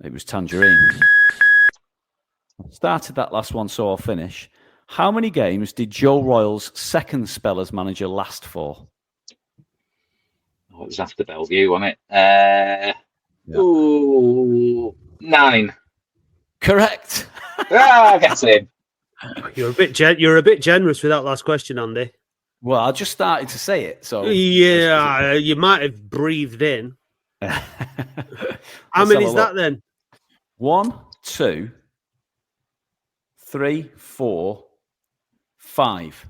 It was tangerine. Started that last one, so I'll finish. How many games did Joe Royal's second spell as manager last for? Oh, it was after Bellevue, wasn't it? Ooh, 9. Correct. I get in. You're a bit generous with that last question, Andy. Well, I just started to say it, so yeah, you might have breathed in. How many is that then? 1, 2, 3, 4, 5.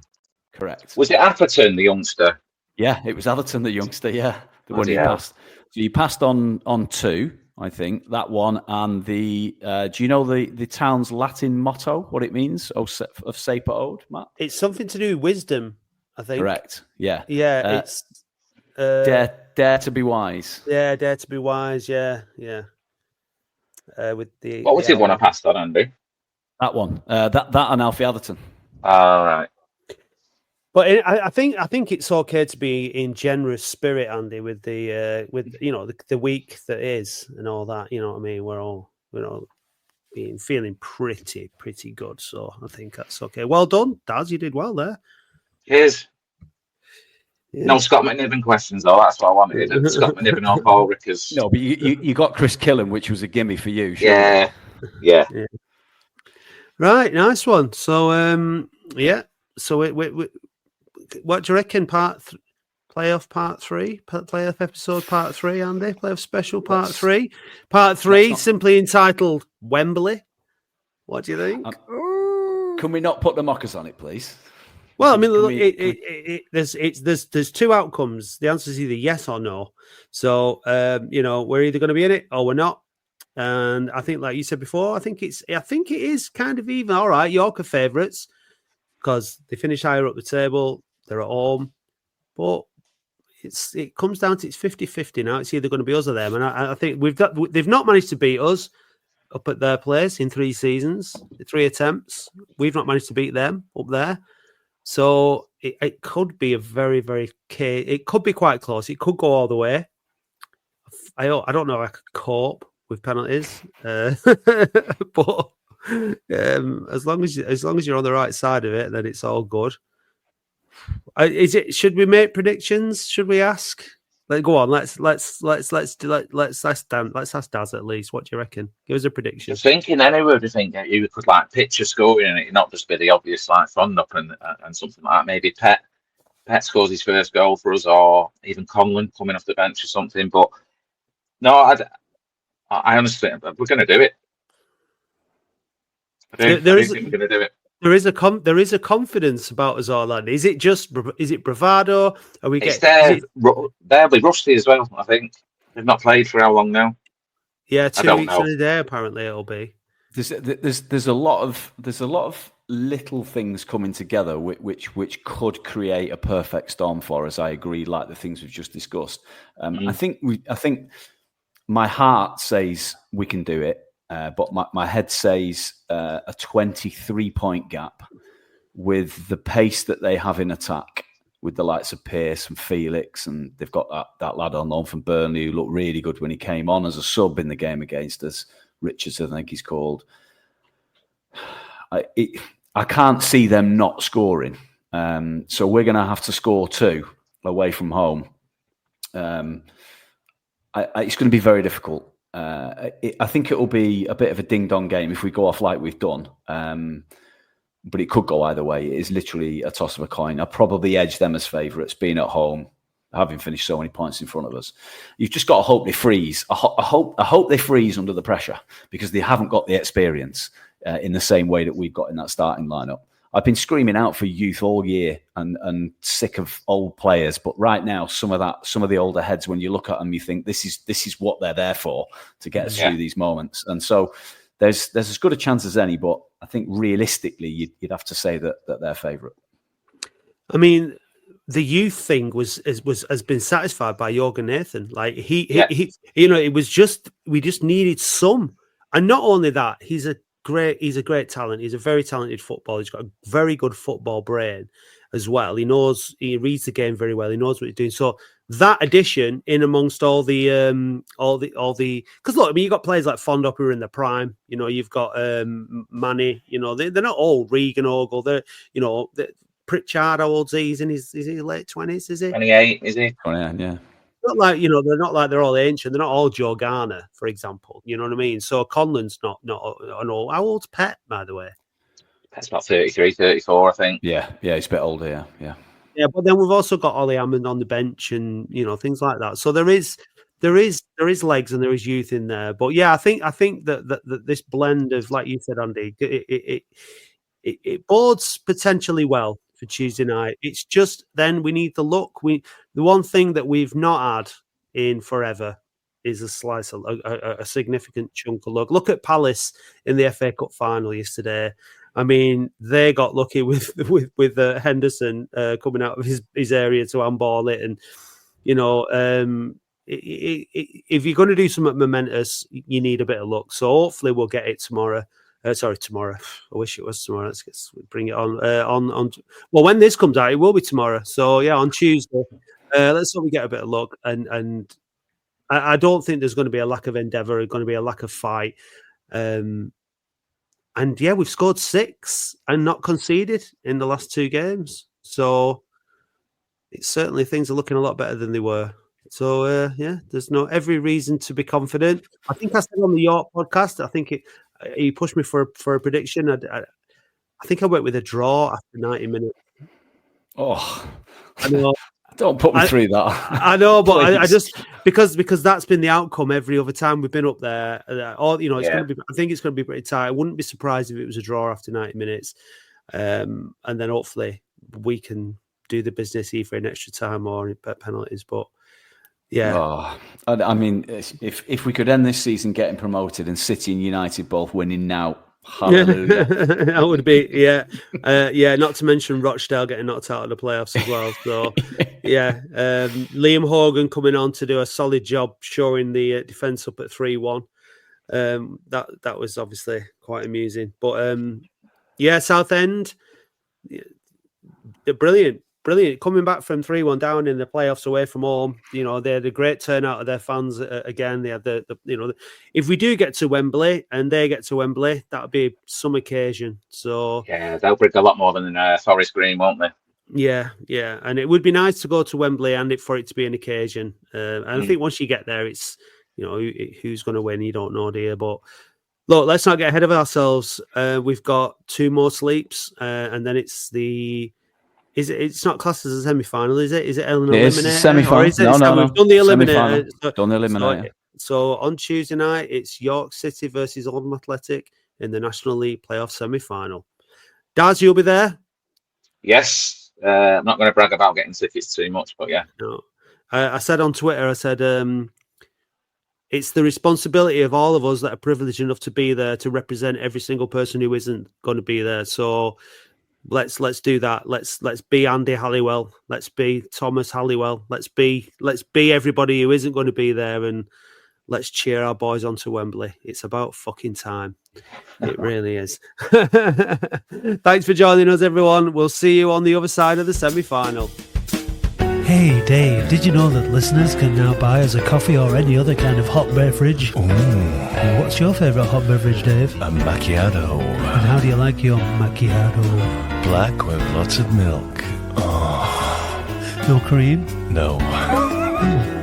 Correct. Was it Atherton, the youngster? Yeah, it was Atherton, the youngster. Yeah, the one you yeah. passed. So you passed on 2, I think, that one, and the. Do you know the town's Latin motto? What it means? Of Saper Ode, Matt. It's something to do with wisdom, I think. Correct. Yeah. Yeah, it's dare to be wise. Yeah, dare to be wise. Yeah. With the what was the one I passed on, Andy? That one. That and Alfie Atherton. All right. But I think it's okay to be in generous spirit, Andy, with the the week that is and all that. You know what I mean? We're all feeling pretty good. So I think that's okay. Well done, Daz. You did well there. Cheers. Yeah. No Scott McNiven questions though. That's what I wanted. Scott McNiven or Paul Rickers. No, but you got Chris Killen, which was a gimme for you. Sure. Yeah. Right, nice one. So So we what do you reckon? playoff part 3, playoff episode part 3, Andy, playoff special part 3. Part 3, simply entitled Wembley. What do you think? Can we not put the mockers on it, please? Well, I mean, look, there's two outcomes. The answer is either yes or no. So, we're either going to be in it or we're not. And I think, like you said before, I think it is kind of even. All right, York are favourites because they finish higher up the table. They're at home, but it comes down to it's 50-50 now. It's either going to be us or them. And I think they've not managed to beat us up at their place in 3 seasons, 3 attempts. We've not managed to beat them up there. So it could be a very, very it could be quite close. It could go all the way. I don't know if I could cope with penalties, but as long as you're on the right side of it, then it's all good. Should we make predictions? Should we ask? Go on. Let's ask Daz at least. What do you reckon? Give us a prediction. Just thinking anyway, do you think you could like picture scoring and it not just be the obvious like front up and something like that? Maybe Pet scores his first goal for us, or even Conlon coming off the bench or something. But no, I honestly, we're going to do it. I do think we're going to do it. There is a confidence about us all, Andy. Is it bravado? They'll be rusty as well. I think they've not played for how long now? Yeah, 2 weeks in a day. Apparently, it'll be. There's a lot of little things coming together which could create a perfect storm for us. I agree, like the things we've just discussed. I think my heart says we can do it. But my head says a 23-point gap with the pace that they have in attack, with the likes of Pearce and Felix, and they've got that lad on loan from Burnley who looked really good when he came on as a sub in the game against us. Richardson, I think he's called. I can't see them not scoring. So we're going to have to score 2 away from home. It's going to be very difficult. I think it will be a bit of a ding-dong game if we go off like we've done. But it could go either way. It is literally a toss of a coin. I'll probably edge them as favourites, being at home, having finished so many points in front of us. You've just got to hope they freeze. I hope they freeze under the pressure, because they haven't got the experience in the same way that we've got in that starting lineup. I've been screaming out for youth all year and sick of old players, but right now, some of the older heads, when you look at them, you think this is what they're there for, to get us through these moments. And so there's as good a chance as any, but I think realistically, you'd have to say that they're favourite. I mean, the youth thing has been satisfied by Jorgen Nathan. Like he it was just, we just needed some, and not only that, he's a great talent. He's a very talented footballer. He's got a very good football brain as well. He reads the game very well. He knows what he's doing. So that addition in amongst all the because look, I mean, you've got players like Fondop who are in their prime. You've got Manny. They're not all Regan Ogle. They're Pritchard. How old's he? Is he late 20s? Is he 28? Is he 29? Yeah. Not like they're not like they're all ancient. They're not all Joe Garner, for example. You know what I mean? So Conlon's not an old. How old's Pet, by the way? Pet's about 33, 34, I think. Yeah, he's a bit older. Yeah. But then we've also got Ollie Hammond on the bench, and things like that. So there is legs and there is youth in there. But yeah, I think that this blend of, like you said, Andy, it bodes potentially well for Tuesday night. It's just then we need the luck. The one thing that we've not had in forever is a slice of a significant chunk of luck. Look at Palace in the FA Cup final yesterday. I mean, they got lucky with Henderson coming out of his area to handball it, and if you're going to do something momentous, you need a bit of luck. So hopefully we'll get it tomorrow. Tomorrow. I wish it was tomorrow. Let's bring it on. Well, when this comes out, it will be tomorrow. So yeah, on Tuesday. Let's hope we get a bit of luck. And I don't think there's going to be a lack of endeavour. There's going to be a lack of fight. And yeah, we've scored 6 and not conceded in the last 2 games. So it's certainly, things are looking a lot better than they were. So yeah, there's every reason to be confident. I think I said on the York podcast, I think he pushed me for a prediction. I think I went with a draw after 90 minutes. Oh, I know. Don't put me through that. I know, but I just because that's been the outcome every other time we've been up there. Or it's going to be. I think it's going to be pretty tight. I wouldn't be surprised if it was a draw after 90 minutes, and then hopefully we can do the business either in extra time or in penalties. But yeah, I mean, if we could end this season getting promoted and City and United both winning now. Hallelujah. That would be not to mention Rochdale getting knocked out of the playoffs as well. So Liam Hogan coming on to do a solid job shoring the defence up at 3-1. That was obviously quite amusing. But Southend, brilliant coming back from 3-1 down in the playoffs away from home. They had a great turnout of their fans again. They had if we do get to Wembley and they get to Wembley, that'll be some occasion. So they'll bring a lot more than Forest Green, won't they? Yeah, and it would be nice to go to Wembley and for it to be an occasion. And I think once you get there, it's who's going to win. You don't know, do you? But look, let's not get ahead of ourselves. We've got 2 more sleeps, and then it's the. It's not classed as a semi-final, is it? Is it an eliminator? It's a semi-final. No. We've done the eliminator. Done the eliminator. So on Tuesday night, it's York City versus Oldham Athletic in the National League playoff semi-final. Daz, you'll be there? Yes. I'm not going to brag about getting tickets too much, but yeah. No. I said on Twitter, it's the responsibility of all of us that are privileged enough to be there to represent every single person who isn't going to be there. So let's do that. Let's be Andy Halliwell. Let's be Thomas Halliwell. Let's be everybody who isn't going to be there, and let's cheer our boys on to Wembley. It's about fucking time. It really is. Thanks for joining us, everyone. We'll see you on the other side of the semi-final. Hey Dave, did you know that listeners can now buy us a coffee or any other kind of hot beverage? Ooh. What's your favourite hot beverage, Dave? A macchiato. And how do you like your macchiato? Black with lots of milk. Oh. No cream? No.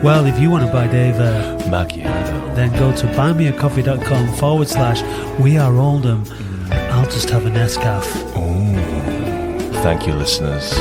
Well, if you want to buy Dave a macchiato, then go to buymeacoffee.com/We Are Oldham. I'll just have a Nescafe. Oh. Thank you, listeners.